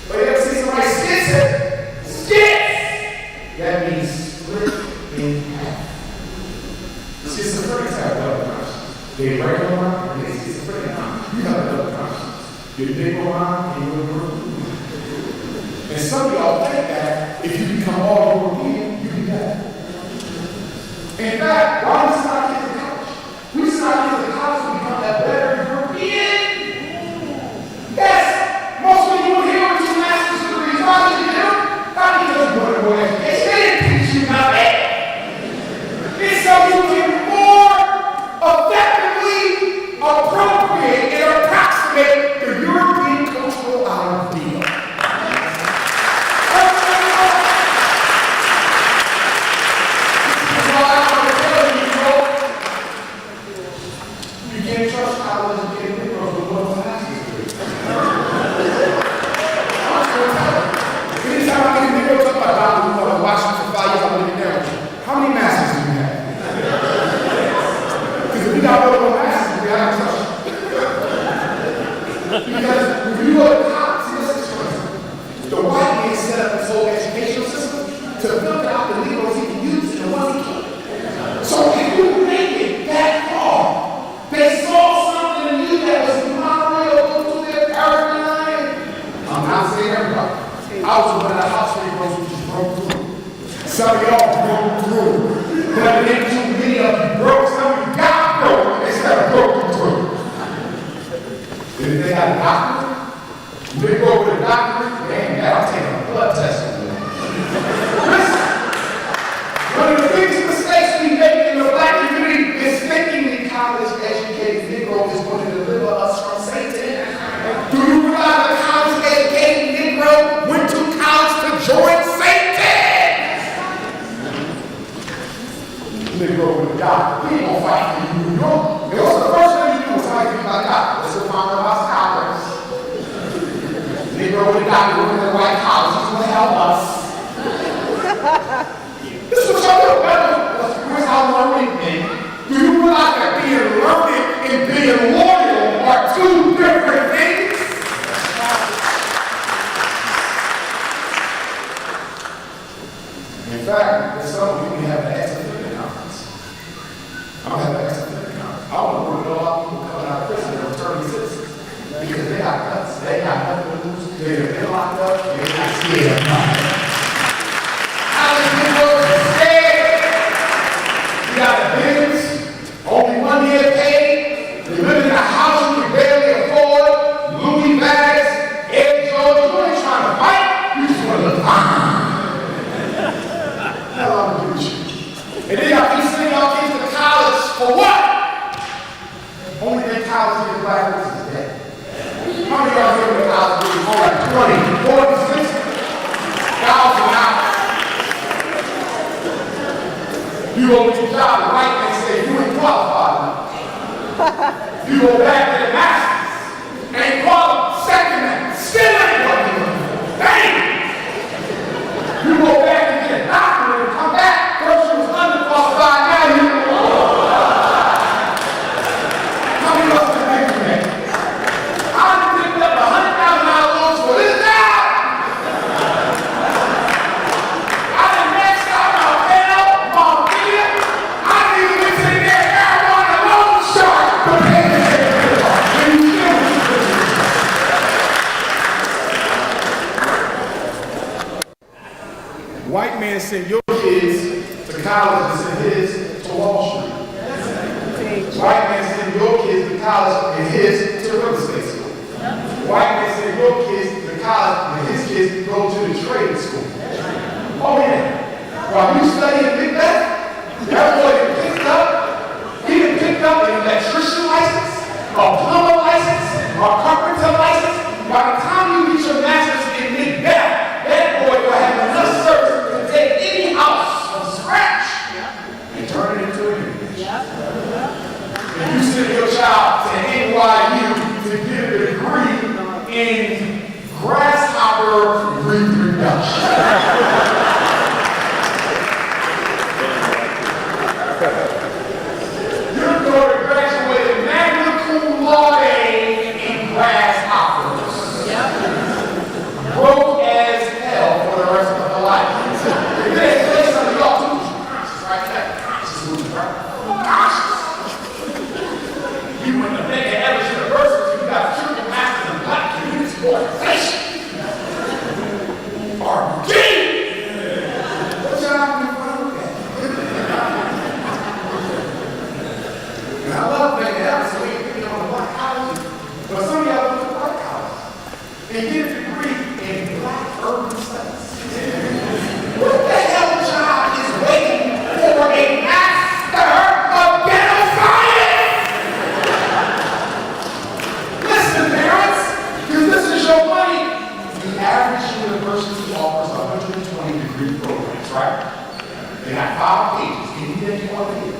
But you ever see somebody schiz? Schiz! That means split in half. Schizophrenics have double consciousness. They regular mind and they schizophrenic mind. You have a double consciousness. Your Negro mind and your European. And some of y'all think that if you become all European, you be better. In fact, why do we start kids in college? We start kids in college to become a better European. Yes, most of you here with two master's degrees, why did you do it? Not because you wanted more education. They didn't teach you nothing. It's so you can more effectively appropriate and approximate the European cultural ideal. You can't trust college and get Negroes with one master's degree. Anytime I get a Negro talk about Dr. Umar, I watch him for 5 years, I'm looking down. How many masters do you have? Because if you got more than one master's degree, I don't trust you. Because when you go to college, see this is the white man set up this whole educational system to filter out the Negroes he can use and the ones he can't. So if you make it that far, they saw something in you that was comparable to their paradigm. I'm not saying everybody. I was one of the house Negroes who just broke through. Some of y'all broke through. But it ain't too many of you broke. Some of you got broke instead of broken through. And if they had a doctorate, Negro with a doctorate, man, that'll take a blood test. Listen, one of the biggest mistakes we make in the black community is thinking the college-educated Negro is going to deliver us from Satan. Do you realize the college-educated Negro went to college to join Satan? Negro with a doctor. We ain't gonna fight for you, New York. And what's the first thing you do is fight for you like that? Let's go find out about scholars. Negro with a doctor working in the White House. He's gonna help us. This is what y'all do. Here's how learning thing. Do you realize that being learned and being loyal are two different things? In fact, there's some of you can have an ex-offender conference. I'm gonna have an ex-offender conference. I want to work with a lot of people coming out of prison and returning citizens because they got guts. They got nothing to lose. They've been locked up. They're not scared of nothing. You got a business, only 1 year paid, you live in a house you can barely afford, Louis bags, Air Jordan, you ain't trying to fight, you just want to look fine. Hell, I'm with you. And then y'all keep sending y'all kids to college for what? Only in college you get black folks is dead. How many of y'all here in college getting more like 20, 40, 60,000 dollars? You go get your job, the white man say you ain't qualified enough. You go back to the masters, ain't qualified, second man, still ain't what you looking for. Dang! You go back and get a doctorate and come back, first you was underqualified, now you qualified. How many of us can think of that? I done picked up $100,000 loans for this job. I done maxed out my hotel, my video. I didn't even get to the next marijuana loan shark to pay the bill. And you still white man sent your kids to college and sent his to Wall Street. White man sent your kids to college and his to real estate school. White man sent your kids to college and his kids go to the trade school. Oh yeah. While you studying Big Beth, that boy done picked up, he done picked up an electrician license, a plumber license, a carpenter license. By the time you get your master's in Big Beth, that boy will have enough service to take any house from scratch. and get a degree in Black urban studies. What the hell job is waiting for a master of ghetto science? Listen, parents, because this is your money. The average university offers 120 degree programs, right? They got 5 pages. Anything you want to do.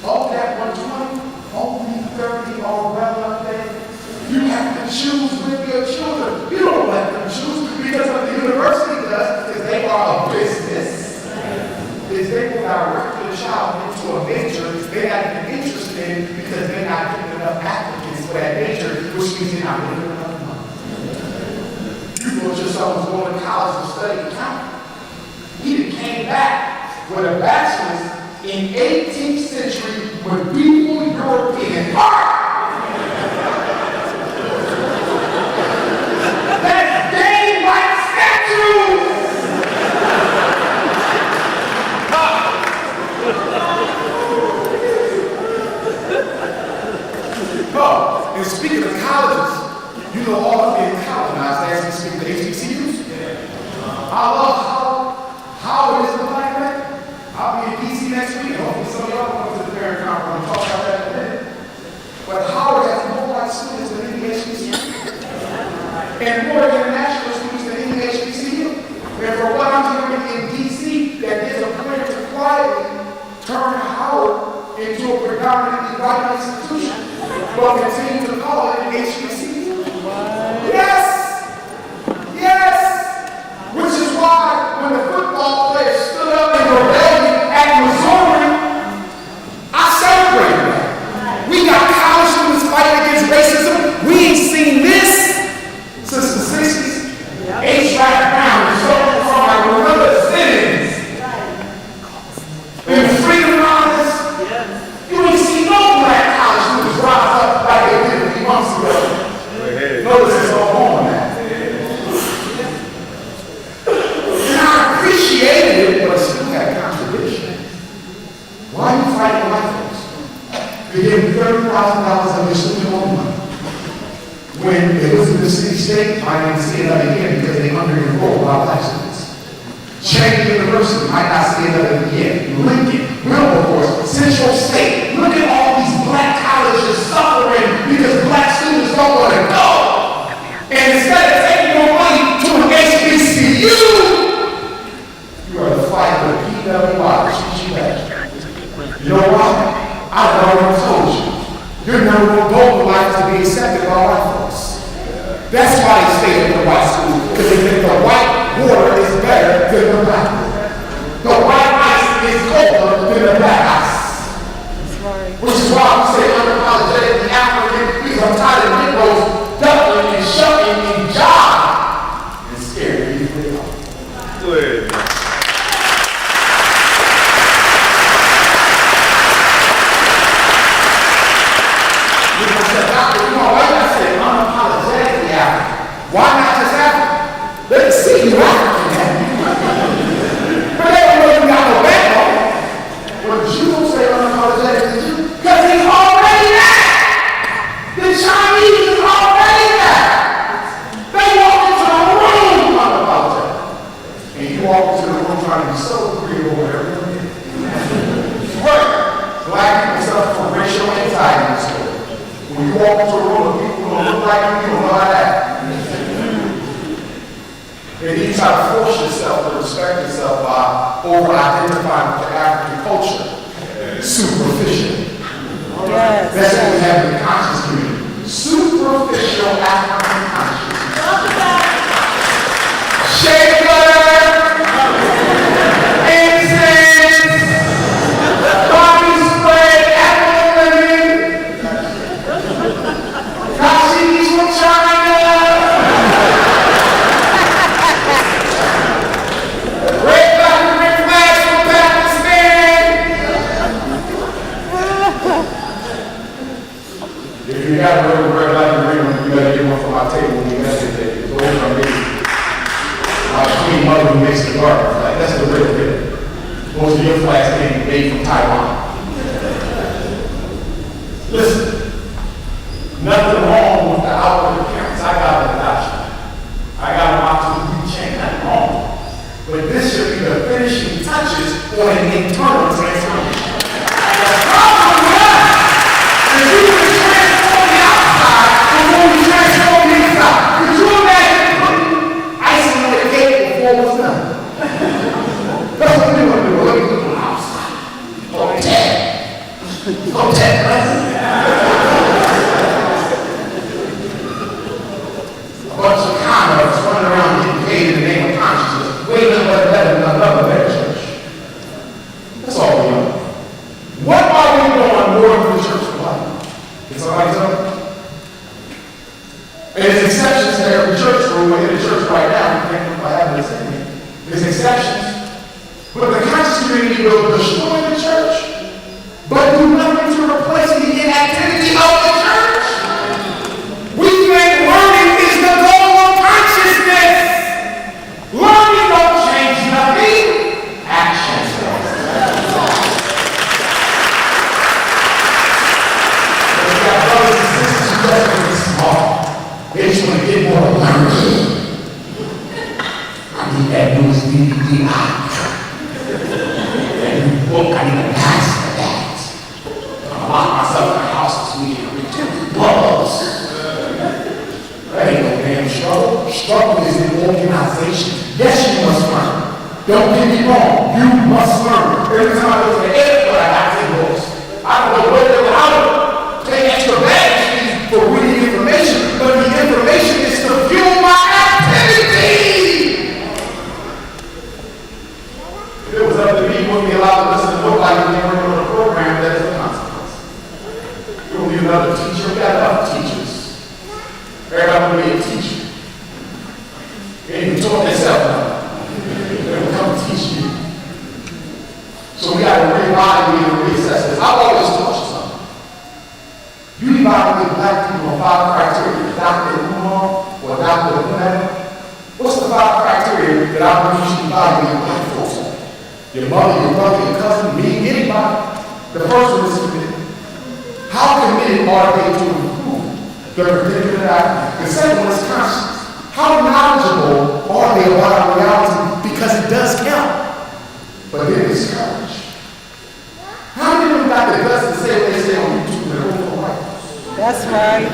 Of that 120, only 30 are relevant. You have to choose with your children. You don't let them choose because what the university does is they are a business. Is they will direct your child into a major they're not even interested in because they're not getting enough applicants for that major, which means they're not getting enough money. You thought your son was going to college to study accounting. He came back with a bachelor's in 18th century medieval European art. That's game like statues. Oh, and speaking of colleges, you know all of them in college. Now I was asking speaking of HBCUs. I love Howard is the black man. I'll be in DC next week. Hopefully some of y'all will come to the parent conference and talk about that in a minute. But Howard has more white students than any HBCU. And more international students than any HBCU. And for what I'm hearing in DC, that there's a plan to quietly turn Howard into a predominantly white institution, but continue to call it an HBCU. Yes! Yes! Which is why when the football players stood up in rebellion at Missouri, I celebrated that. We got college students fighting against racism. We ain't seen this since the 60s. H.Rap Brown is so from our remember Simmons. And freedom riders. You ain't seen no black college students rise up like they did a few months ago. Notice it's all on that. Appreciated it, but it still had contradiction. Why are you fighting white folks? They gave me $30,000 of your student loan money. When Elizabeth City State, I didn't see it again because they under-enrolled our black students. Cheney University might not see it again. Lincoln, Wilberforce, Central State. Look at all these black colleges suffering because black students don't want to go. And instead of taking your money to an HBCU, you are the fight for the PWI, treat you better. You know why? I've already told you. You're never going to go in life to be accepted by white folks. That's why they stay in the white school, because they think the white water is better than the black water. The white ice is colder than the black ice. Which is why we say unapologetically African, because I'm tired of Negroes ducking and shucking and jogging and scared of you. Go ahead. Why not just African? They can see you African. But they don't know you got no backbone. Well, the Jews say unapologetically Jew because he's already there. The Chinese is already there. They walk into the room unapologetic. And you walk into the room trying to be so agreeable with everyone. Right. Black people suffer from racial anxiety disorder. When you walk into a room of people who don't look like you don't know how to act. And you try to force yourself to respect yourself by over-identifying with the African culture. Superficial. Yes. That's what we have in the conscious community. Superficial African consciousness. Shea butter, incense, body spray, apple lemon, Kashis from China. You got a little red light and green one, you gotta get one from my table when you meditate. It's always amazing. My queen mother who makes the garden, like that's the real thing. Most of your flags came made from Taiwan. Listen, nothing wrong with the outward appearance. I got an adoption. And there's exceptions to every church rule. We're in the church right now. We can't look by having this in here. There's exceptions. But the conscious community will destroy the church, but do nothing to replace the inactivity of the church. We think learning is the goal of consciousness. Learning don't change nothing. Action does. We got brothers and sisters who don't think it's smart. They just want to get more learning. I need that newest DVD. Book, I need a pass for that. I'm gonna lock myself in the house this weekend and read 2 books. That ain't no damn struggle. Struggle is in organization. Yes, you must learn. Don't get me wrong. You must learn. Every time I go to the airport, I got 10 books. I don't know where they're out. Pay extra baggage fees for reading information, but the information is to fuel my activity. If it was up to me, you wouldn't be allowed to listen to nobody when they were on a program that is a consequence. You don't need another teacher. We got enough teachers. Everybody want to be a teacher. They ain't even taught themselves now. They're going to come teach you. So we got to reevaluate and reassess this. I've always taught you something. You evaluate black people on 5 criteria. Dr. Umar or Dr. Umar. What's the 5 criteria that I want you to evaluate black folks on? Your mother, your brother, your cousin, me, anybody. The first one is committed. How committed are they to improve the particular activity? The second one is conscious. How knowledgeable are they about our reality? Because it does count. But then it's courage. How many of them got the guts to say what they say on YouTube and over the White House? That's right.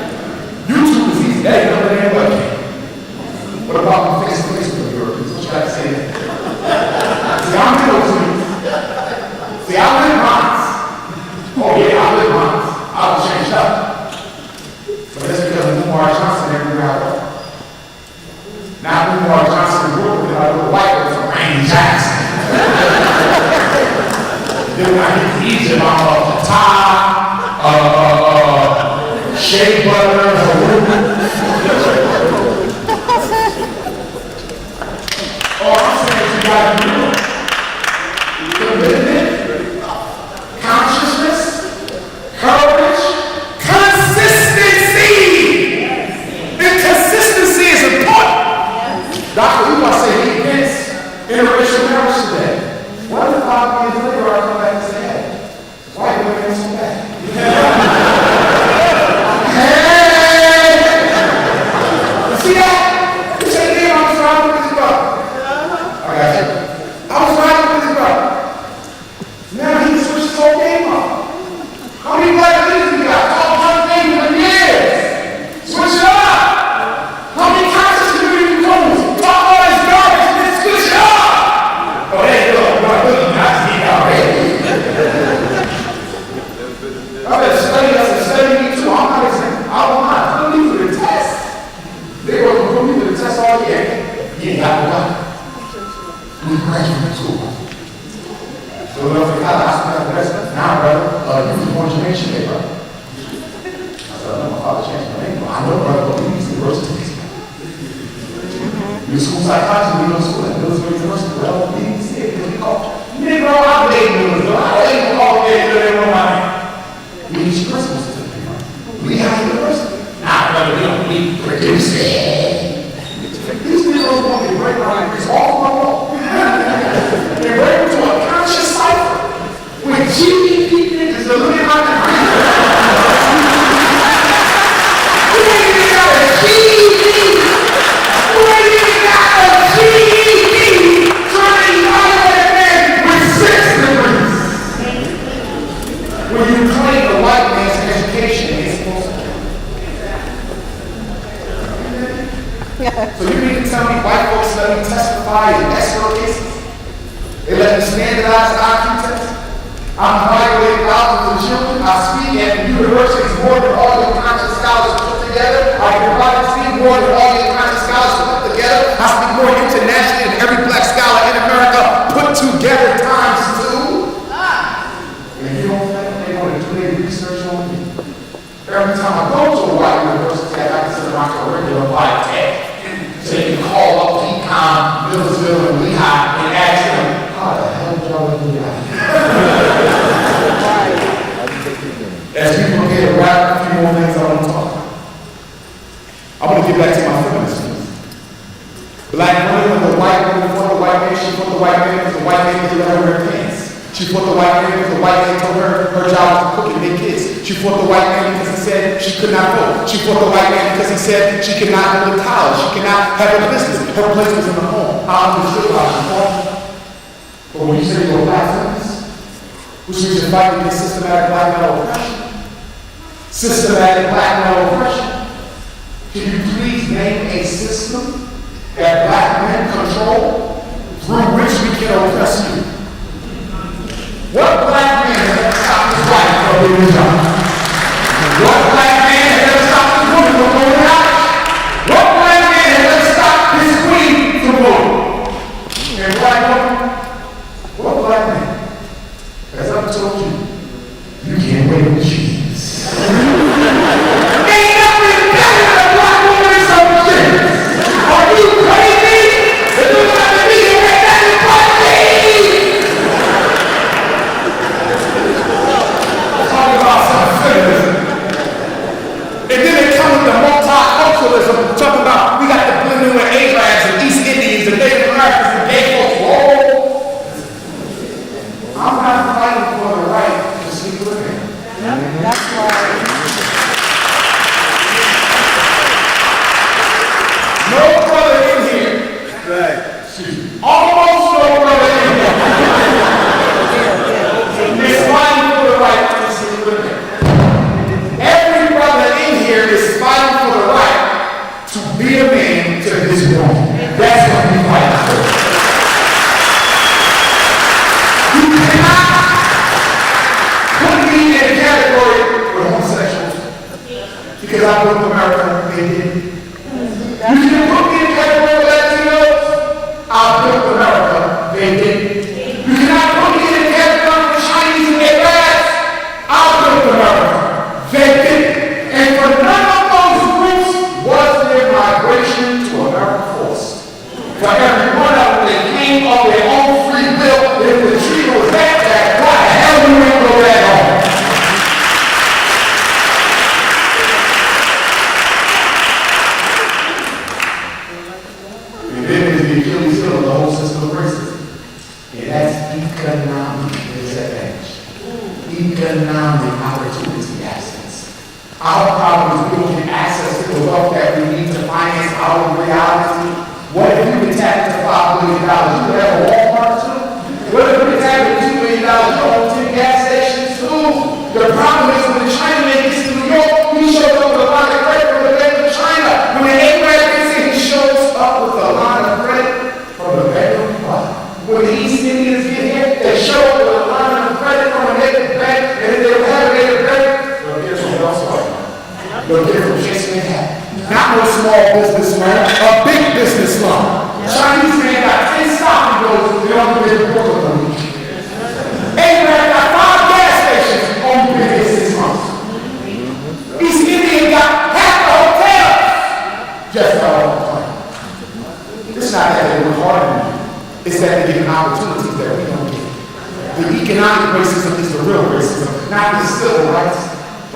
YouTube is easy. That ain't nothing there but. What about my Facebook Europeans? What you got to say there? See, I'm middle too. See, I live mine. Oh yeah, I live mine. I will change up. But that's because of Umar Johnson everywhere I go. Now Umar Johnson is working with our little white girl from Randy Jackson. Then when I get to Egypt, I'm off the top, shea butter, all I'm saying is you gotta do it. Commitment, consciousness, courage, consistency. And consistency is important. Dr. Umar said he against interracial marriage today. What if 5 years later I come back and say, hey, why are you looking so bad? Hey! You see that? You say, damn, I was riding with his brother. I got you. I was riding with his brother. Now he switched his whole game up. How many black leaders we got? All one thing for years. Switch it up. How many conscious community codes? Talk all this garbage and then switch it up. Oh, there you go. Boy, look, I see it already. I better study us and study me too. I'm not exempt. I don't mind. Put me through the test. They were put me through the test all year. You ain't got to go. We graduated school. So when I was in college, I spent the rest of the now, brother, you was born Jamaican Day, brother. I said, I know my father changed my name. I know, brother, but we used to go to the you school psychology, we go to school at Mills University. Well, we didn't see it because we called. You didn't grow up late in the I didn't even call it there, they were my name. We need your Christmas certificate. We have university. Nah, brother, we don't need to produce it. These people want me to break my it's all my wall. They break into a conscious cycle with GDP niggas that look at my we ain't even got a GDP. We ain't even got a GDP trying to evaluate a man with 6 degrees. When you claim the white man's education is supposed to be. So you mean to tell me white folks let me testify in escrow cases? They let me standardize IQ tests? I'm evaluating thousands of children. I speak at universities more than all your conscious scholars put together. I can probably speak more than all your conscious scholars put together. I speak more internationally than every black scholar in America put together times 2. And you don't think they want to do their research on me? Every time I go to a white university, I consider my curriculum I want to get back to my feminism. Black women, when the white woman fought the white man, she fought the white man because the white man didn't let her wear pants. She fought the white man because the white man told her job was to cook and make kids. She fought the white man because he said she could not vote. She fought the white man because he said she could not go to college. She could not have a business. Her place was in the home. I understood why she fought. But when you say you're a black feminist, which means you're fighting against systematic black male oppression, systematic black male oppression, can you please name a system that black men control through which we can oppress you? What black man has ever stopped his wife from doing his job? What black man has ever stopped his woman from going to college? What black man has ever stopped his queen from voting? And black woman, what black man has ever told you, you can't wait with Jesus? Ain't nothing better than a black woman in some shit. Are you crazy? If you want to be here, that is what me! Talking about self-feminism. And then they come with the multiculturalism, talking about we got to blend in with Arabs and East Indians and Native Americans and gay folks. Whoa! I'm not fighting for the right to sleep with men. That's right. No brother in here. Right. Almost no brother in here. Is fighting for the right to sleep with men. Every brother in here is fighting for the right to be a man to his woman. That's what we fight for. You cannot put me in a category with homosexuals because I live in America, they did. You can put me in a category with Latinos, I live in America, they did. You cannot put me in a category with Chinese and Arabs, I live in America, they did. And for none of those groups was there migration to America forced. For every one of them, they came of their own free will. If the tree was that bad, why the hell do we go that home? And then there's the Achilles heel of the whole system of racism. And that's economic disadvantage. Economic opportunity absence. Our problem is we don't get access to the wealth that we need to finance our reality. What if you could tap into $5 billion? You would have a Walmart too? What if you could tap into $2 billion? You own 10 gas stations too? The problem is when the Chinaman gets to New York, he shows up with a line of credit from the Bank of China. When the Arab gets in, he shows up with a line of credit from the Bank of China. When the East Indians get here, they show up with a line of credit from a native bank, and if they don't have a native bank, they'll get from elsewhere. They'll get from Chase Manhattan. Not no small businessman, a big business loan. Chinese man got 10 stock he goes, they don't live in Brooklyn a week. Abraham got 5 gas stations, only been here 6 months. East Indian got half the hotels. Just got all the time. It's not that they work hard on you. It's that they get opportunities that we don't get. The economic racism is the real racism, not the civil rights,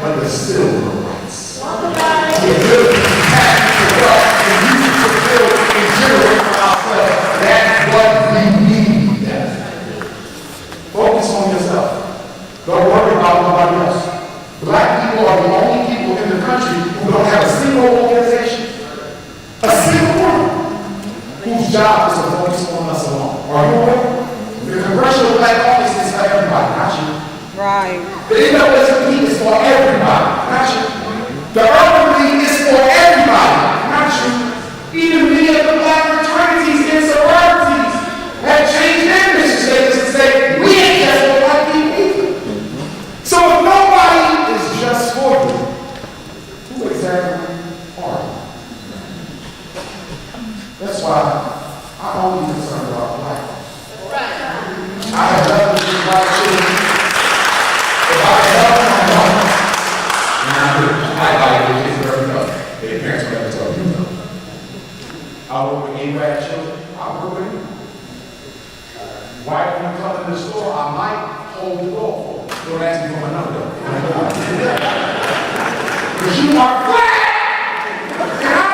but the civil rights. The ability to tap into wealth and use it to build and generate for ourselves. That's what we need. Focus on yourself. Don't worry about nobody else. Black people are the only people in the country who don't have a single organization, a single one, whose job is to focus on us alone. Are you aware? The Congressional Black Office is for everybody, not you. Right. The NAACP is for everybody, not you. The Urban League is for everybody, not you. Even many of the black fraternities and sororities have changed their mission statements to say, we ain't just for black people either. So if nobody is just for you, who exactly are you? That's why I'm only concerned about black folks. I have nothing to do with black children. If I can help my mom, and I do. I like the kids very well. Their parents will never tell you no. I work with Arab children. I work with you. Right when you come in the store, I might hold the door for you. Don't ask me for my number though. Because you are black! And I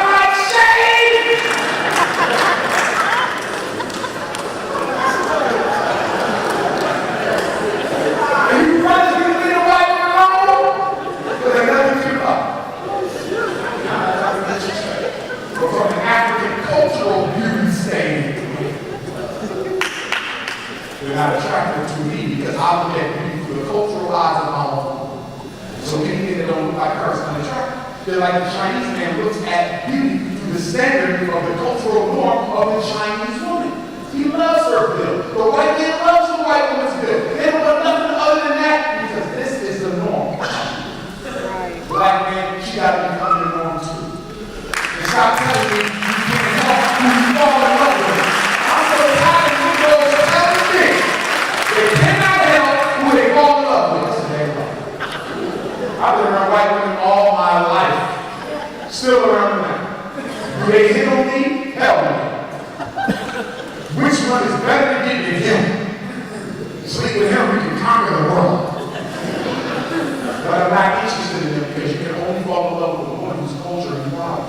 Just like the Chinese man looks at beauty through the standard of the cultural norm of the Chinese woman. He loves her build. The white man loves the white woman's build. They don't want nothing other than that because this is the norm. Right. Black man, she got to become the norm too. And stop telling me you can't help who you fall in love with. I'm so tired of you girls telling me they cannot help who they fall in love with. I've been around white women all my life. Still around them now. Do they hit on me? Hell no. Which one is better to get than him? Sleep with him, we can conquer the world. But I'm not interested in them because you can only fall in love with a woman whose culture is wrong.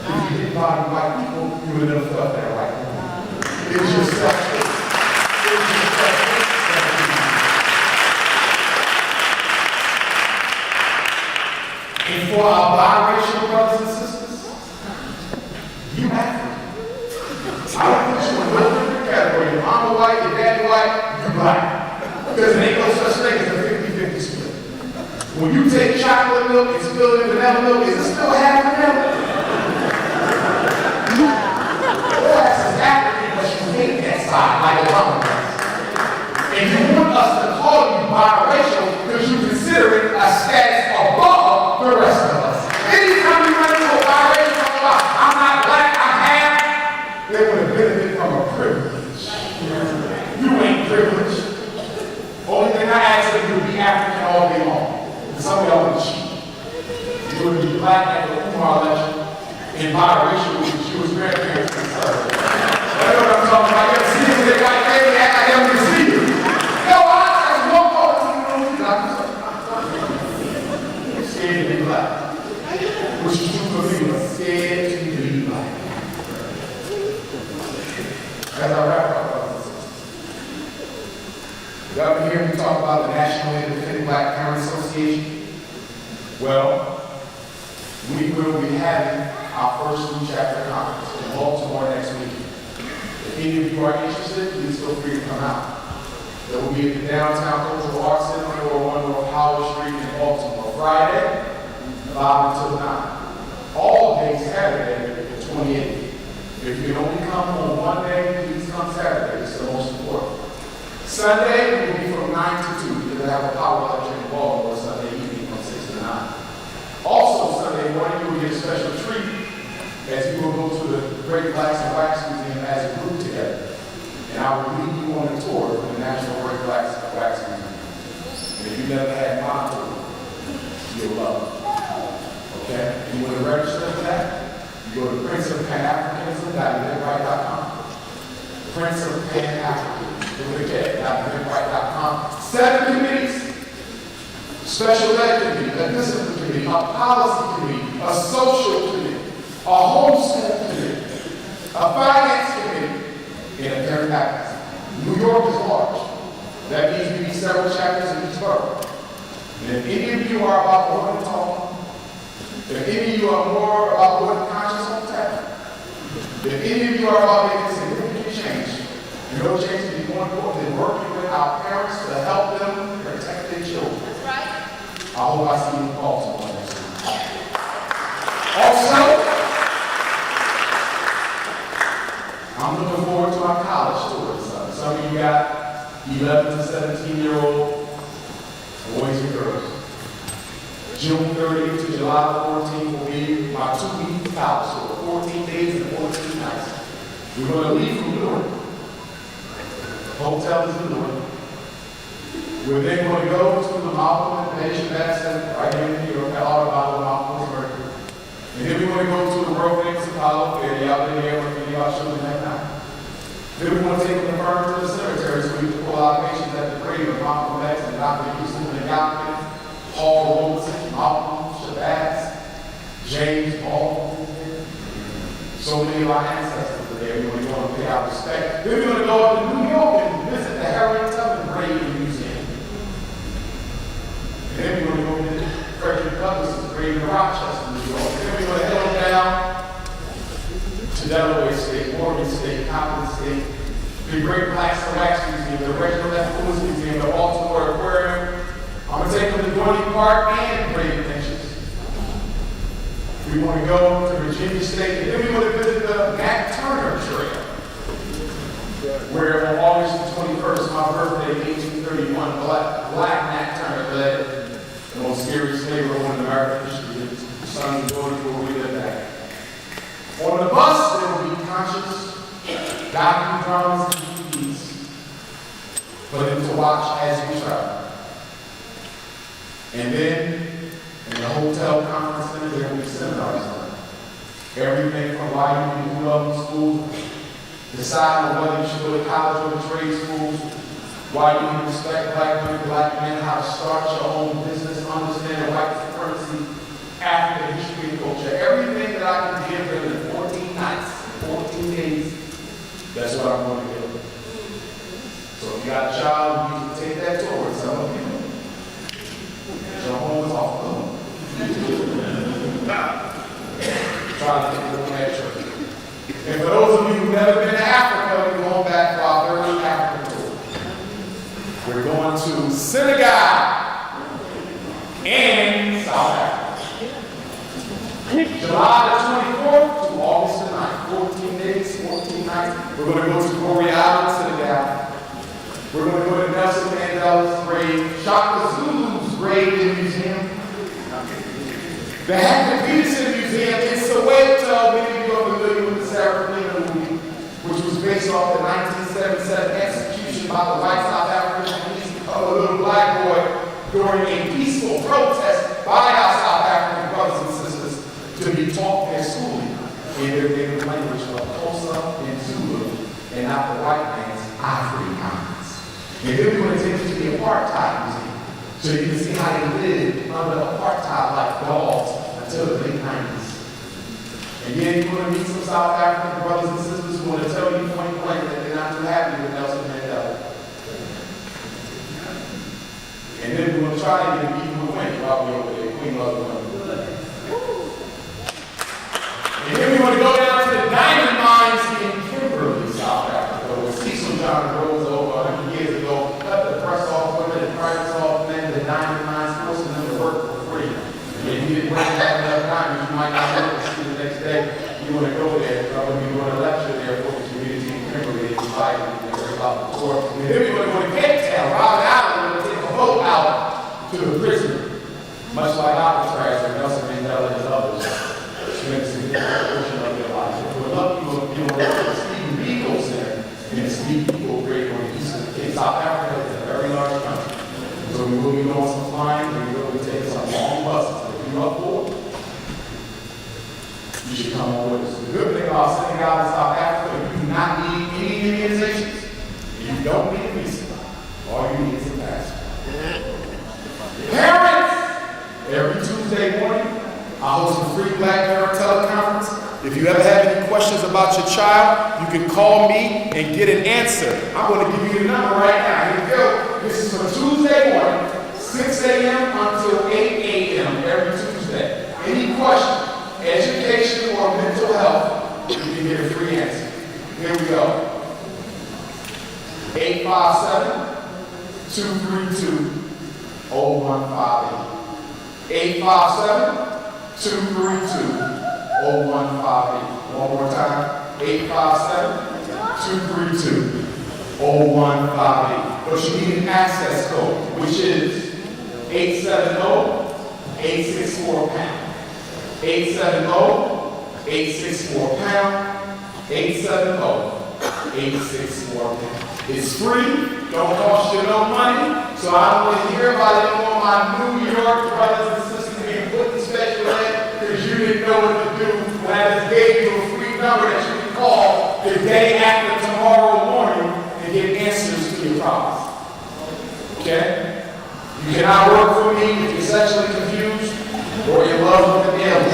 If you didn't value white people, you would have never felt that white woman. It was your self-hate. It was your self-hate. And for our biracial brothers and sisters, you African. I don't put you in no different category. Your mama white, your daddy white, you black. Because there ain't no such thing as a 50-50 split. When you take chocolate milk and spill it in vanilla milk, is it still half vanilla? Your ass is African, but you hate that side like Obama does. And you want us to call you biracial because you consider it a status above the rest of us. Anytime you run into a biracial, talk about, I'm not black, I'm half, they would have benefited from a privilege. You ain't privileged. Only thing I ask is you to be African all day long. And some of y'all would cheat. You would be black at the Umar lecture and biracial with the Jewish grandparents and stuff. That's what I'm talking about. You ever see them with their white baby act like they don't even see you. Yo, I just walk over to you. I'm scared to be black. Which is true for me, but scared to be black. As I wrap up, brothers and sisters. Y'all been hearing me talk about the National Independent Black Parent Association? Well, we will be having our first new chapter conference in Baltimore next week. If any of you are interested, please feel free to come out. It will be at the Downtown Cultural Arts Center, 401 North Howard Street in Baltimore, Friday, 5 until 9. All day Saturday, the 28th. If you can only come on one day, please come Saturday. It's the most important. Sunday will be from 9 to 2 because I have a power lecture in Baltimore Sunday evening from 6 to 9. Also, Sunday morning, you will get a special treat as you will go to the Great Blacks and Wax Museum as a group together. And I will lead you on a tour of the National Great Blacks and Wax Museum. And if you've never had my tour, you'll love it. Okay? You want to register for that? You go to princeofpanafricanism.eventbrite.com. princeofpanafricanism.eventbrite.com. 7 committees. Special ed committee, a discipline committee, a policy committee, a social committee, a homeschool committee, a finance committee, and a parent advocacy. New York is large. That means we need several chapters in each borough. And if any of you are about more than talk, if any of you are more about more than conscious on tap, if any of you are about making significant change, and no change is more important than working with our parents to help them protect their children. That's right. I hope I see you in Baltimore next week. Also, I'm looking forward to our college tours. Some of you got 11 to 17-year-old boys and girls. June 30th to July 14th will be my 2-week college tour, 14 days and 14 nights. We're going to leave from Newark. The hotel is in Newark. We're then going to go to the Malcolm and Nation Baptist Center right here in New York, at Autobahn, Malcolm's Mercury. And then we're going to go to the world famous Apollo Fair. Y'all been there when many of y'all children have now. Then we're going to take them to the cemetery so we can pull our patients at the grave of Malcolm X and Dr. Houston and Yopkins, Paul Robeson, Malcolm, Shabazz, James Baldwin. So many of our ancestors are there. We're going to go and pay our respect. Then we're going to go up to New York and visit the Harriet Tubman Grave Museum. And then we're going to go to Frederick Douglass's grave in Rochester, New York. Then we're going to head on down to Delaware State, Oregon State, Compton State, the Great Blacks and Wax Museum, the Reginald F. Lewis Museum, the Baltimore Aquarium. I'm going to take them to Dorney Park and Brady Benches. We want to go to Virginia State, and then we want to visit the Nat Turner Trail, where on August the 21st, my birthday, 1831, Black Nat Turner led the most scary slave role in American history. His son and daughter will relive that. On the bus, there will be conscious documentaries and DVDs for them to watch as we travel. And then, in the hotel conference center, there will be seminars on everything from why you need to do well in school, deciding whether you should go to college or to trade schools, why you need to respect black women, black men, how to start your own business, understand white supremacy, African history and culture. Everything that I can give them in 14 nights, 14 days, that's what I'm going to give them. So if you got a child, you need to take that tour. Some of you, your home is off the hook. Try to get them that trip. And for those of you who've never been to Africa, we're going back for our third African tour. We're going to Senegal and South Africa. July the 24th to August the 9th, 14 days, 14 nights. We're going to go to Boreal in Senegal. We're going to go to Nelson Mandela's grave, Shaka Zulu's grave in the museum. The Hackett Peterson Museum in Soweto, many of you are familiar with the Sarah Palin movie, which was based off the 1977 execution by the white South African police of a little black boy during a peaceful protest by our South African brothers and sisters to be taught their schooling in their native language of Xhosa and Zulu, and not the white man's Afrikaans. And then we're going to take you to the Apartheid Museum, so you can see how they lived under apartheid like dogs until the late 90s. And then you're going to meet some South African brothers and sisters who want to tell you point blank that they're not too happy with Nelson Mandela. And then we're going to try to get an equal win while we're over there. Queen Mother Women. And then we want to go down to the diamond mines in Kimberley, South Africa, where Cecil John rose over 100 years ago, cut the press off women and privates off men, the diamond mines, forcing them to work for free. And if you didn't bring back enough diamonds, you might not work to see the next day. You want to go there, probably you want to lecture there for the community in Kimberley, and invite them to hear about the tour. And then we want to go to Cape Town, Robert Island, and take a boat out to the prison, much like Alcatraz and Nelson Mandela and others. Spend a significant portion of their lives. If we're lucky, we'll be able to Stephen Biko Center in the Stephen Biko grave on the east of South Africa. It's a very large country. So we will be doing some flying, and we will be taking some long buses. If you're up for it, you should come on with us. The good thing about Senegal and South Africa, you do not need any immunizations. You don't need a visa. All you need is a passport. Parents, every Tuesday morning, I host a free Black Parent teleconference. If you ever have any questions about your child, you can call me and get an answer. I'm going to give you the number right now. Here we go. This is for Tuesday morning, 6 a.m. until 8 a.m. every Tuesday. Any question, education or mental health, you can get a free answer. Here we go. 857-232-0158. 857-232-0158. One more time. 857-232-0158. But you need an access code, which is 870-864-POUND. 870-864-POUND. 870-864-POUND. It's free, don't cost you no money, so I don't want to hear about it on my New York brothers and sisters being put in special ed because you didn't know what to do when I just gave you a free number that you can call the day after tomorrow morning and get answers to your problems. Okay? You cannot work for me if you're sexually confused or in love with an alien.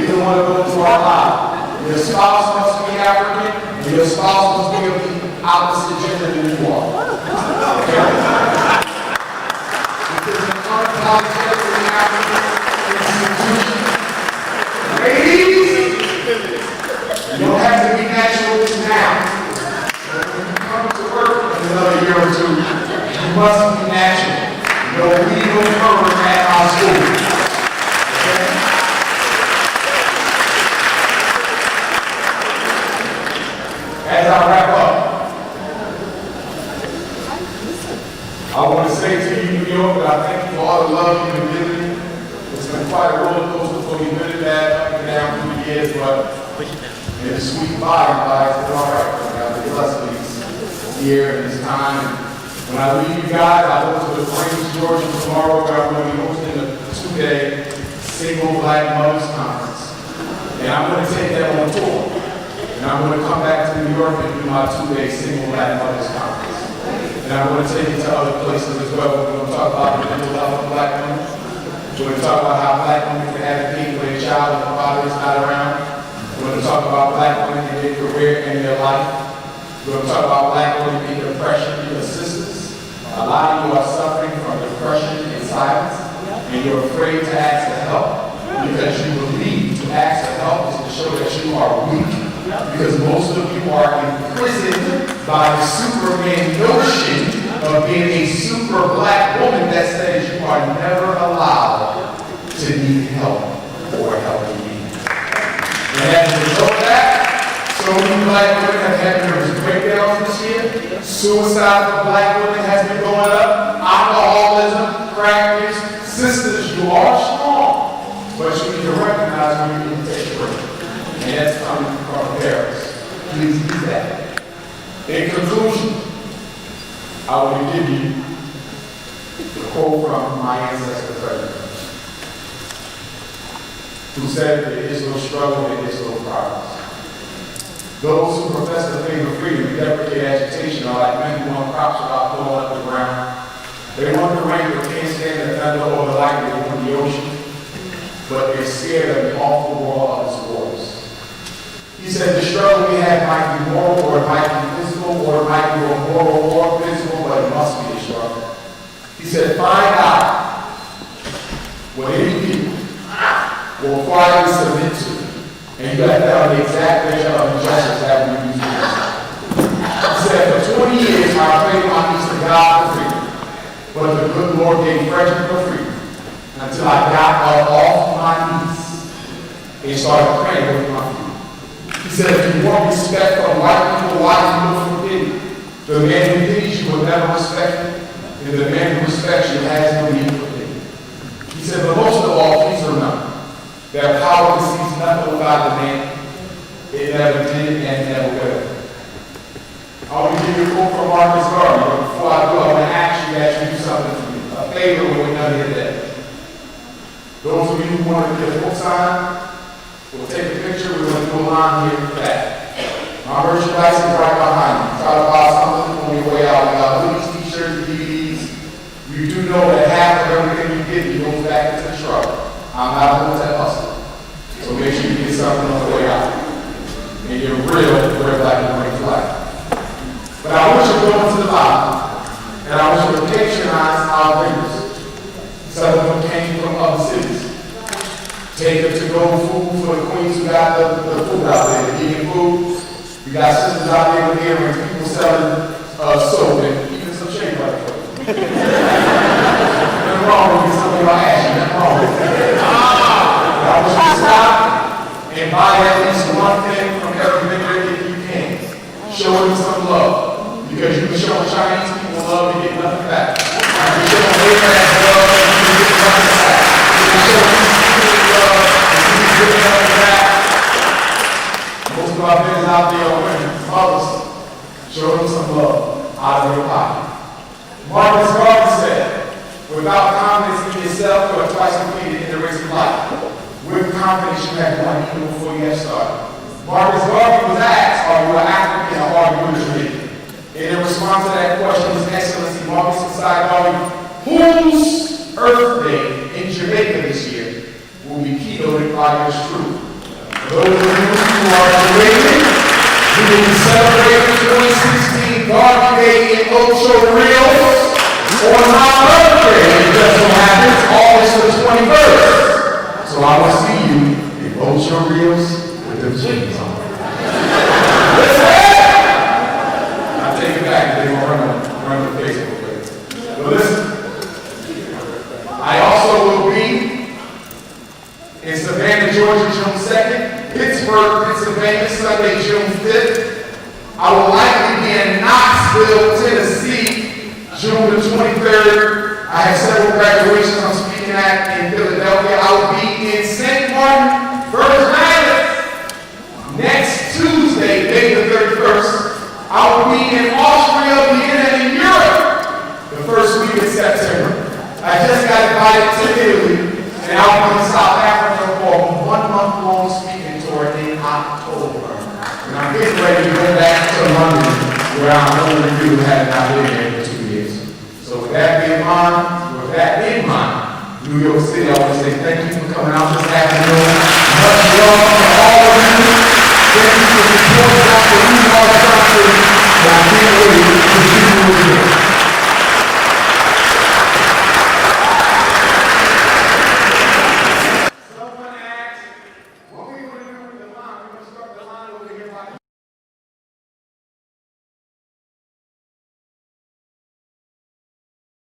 Neither one of those are allowed. Your spouse must be African, and your spouse must be of the opposite gender than you are. Okay? This is an unapologetically African institution. Ladies, you don't have to be naturals now. But when you come to work in another year or two, you must be natural. No legal firm at our school. Okay? love you and visiting. It's been quite a roller coaster for me, good and bad, up and down through the years, but in the sweet body, it's been all right. I've been blessed with this year and this time. And when I leave you guys, I go to the Prince Georgia tomorrow, where I'm going to be hosting a 2-day Single Black Mothers Conference. And I'm going to take that on tour. And I'm going to come back to New York and do my 2-day Single Black Mothers Conference. And I'm going to take it to other places as well. We're going to talk about the mental health of black women. We're going to talk about how black women can advocate for their child when the father is not around. We're going to talk about black women in their career and their life. We're going to talk about black women in depression, because sisters, a lot of you are suffering from depression and silence, and you're afraid to ask for help because you believe to ask for help is to show that you are weak, because most of you are imprisoned by the Superman notion of being a super black woman that says you are never allowed to need help or help you need. And as a result of that, so many black women have had nervous breakdowns this year. Suicide for black women has been going up. Alcoholism, crack use. Sisters, you are strong, but you need to recognize when you need to take a break. And that's coming from parents. Please do that. In conclusion, I want to give you the quote from my ancestor president, who said, "There is no struggle, there is no progress." Those who profess the faith of freedom and deprecate agitation are like men who want crops without blowing up the ground. They want the rain but can't stand the thunder or the lightning from the ocean, but they're scared of the awful roar of its waters. He said the struggle we have might be moral, or it might be physical, or it might be moral or physical, but it must be a struggle. He said, find out what any people will quietly submit to, and you got to tell the exact measure of injustice that we use. He said, for 20 years, I prayed my knees to God for freedom, but the good Lord gave Frederick for freedom until I got up off my knees and started praying with my feet. He said, if you want respect from white people, why do you look for pity? The man who pities you will never respect you, and the man who respects you has no need for pity. He said, but most of all, please remember that power receives nothing without the man. It never did and never will. I want to give you a quote from Marcus Garvey, but before I do, I want to ask you that you do something for me. A favor when we're done here today. Those of you who want to get a book sign, we'll take a picture. We're going to do a line here for that. My merchandise is right behind you. Try to buy something on your way out. We got hoodies, t-shirts, DVDs. You do know that half of everything you get goes back into the struggle. I'm not a hotel hustler. So make sure you get something on the way out. And you're real black and white flag. But I want you to go into the Bible, and I want you to patronize our vendors. Some of them came from other cities. Take them to go food for the queens who got the food out there, the vegan food. We got sisters out there with earrings, people selling soap and even some shea butter for you. Nothing wrong with something about ashy, nothing wrong with it. I want you to stop and buy at least one thing from every vendor if you can. Show them some love. Because you can show Chinese people love and get nothing back. You can show Arabs love and you can get nothing back. You can show Eastern love and you can get nothing back. Most of our friends out there are women, mothers. Show them some love out of your pocket. Marcus Garvey said, without confidence in yourself, you are twice completed in the race of life. With confidence, you have won even before you have started. Marcus Garvey was asked, are you an African or are you a Jamaican? And in response to that question, His Excellency Marcus Garvey, whose Earth Day in Jamaica this year will be keynoted by yours truly. For those of you who are Jamaican, we will be celebrating 2016 Garvey Day in Ocho Rios on my birthday. It just so happens August the 21st. So I will see you in Ocho Rios with them jeans on. Take it back, they will run the Facebook page. But listen, I also will be in Savannah, Georgia, June 2nd, Pittsburgh, Pennsylvania, Sunday, June 5th. I will likely be in Knoxville, Tennessee, June the 23rd. I have several graduations I'm speaking speaking at in Philadelphia. I will be in St. Martin, Virgin Islands next Tuesday, May the 31st. I will be in Austria, Vienna, and Europe the first week of September. I just got invited to Italy, and I'll be in South Africa for a 1-month-long speaking tour in October. And I'm getting ready to go back to London, where I'm only you had not been there for 2 years. So with that in mind, New York City, I want to say thank you for coming out this afternoon. Much love to all of you. Thank you for supporting Dr. Umar.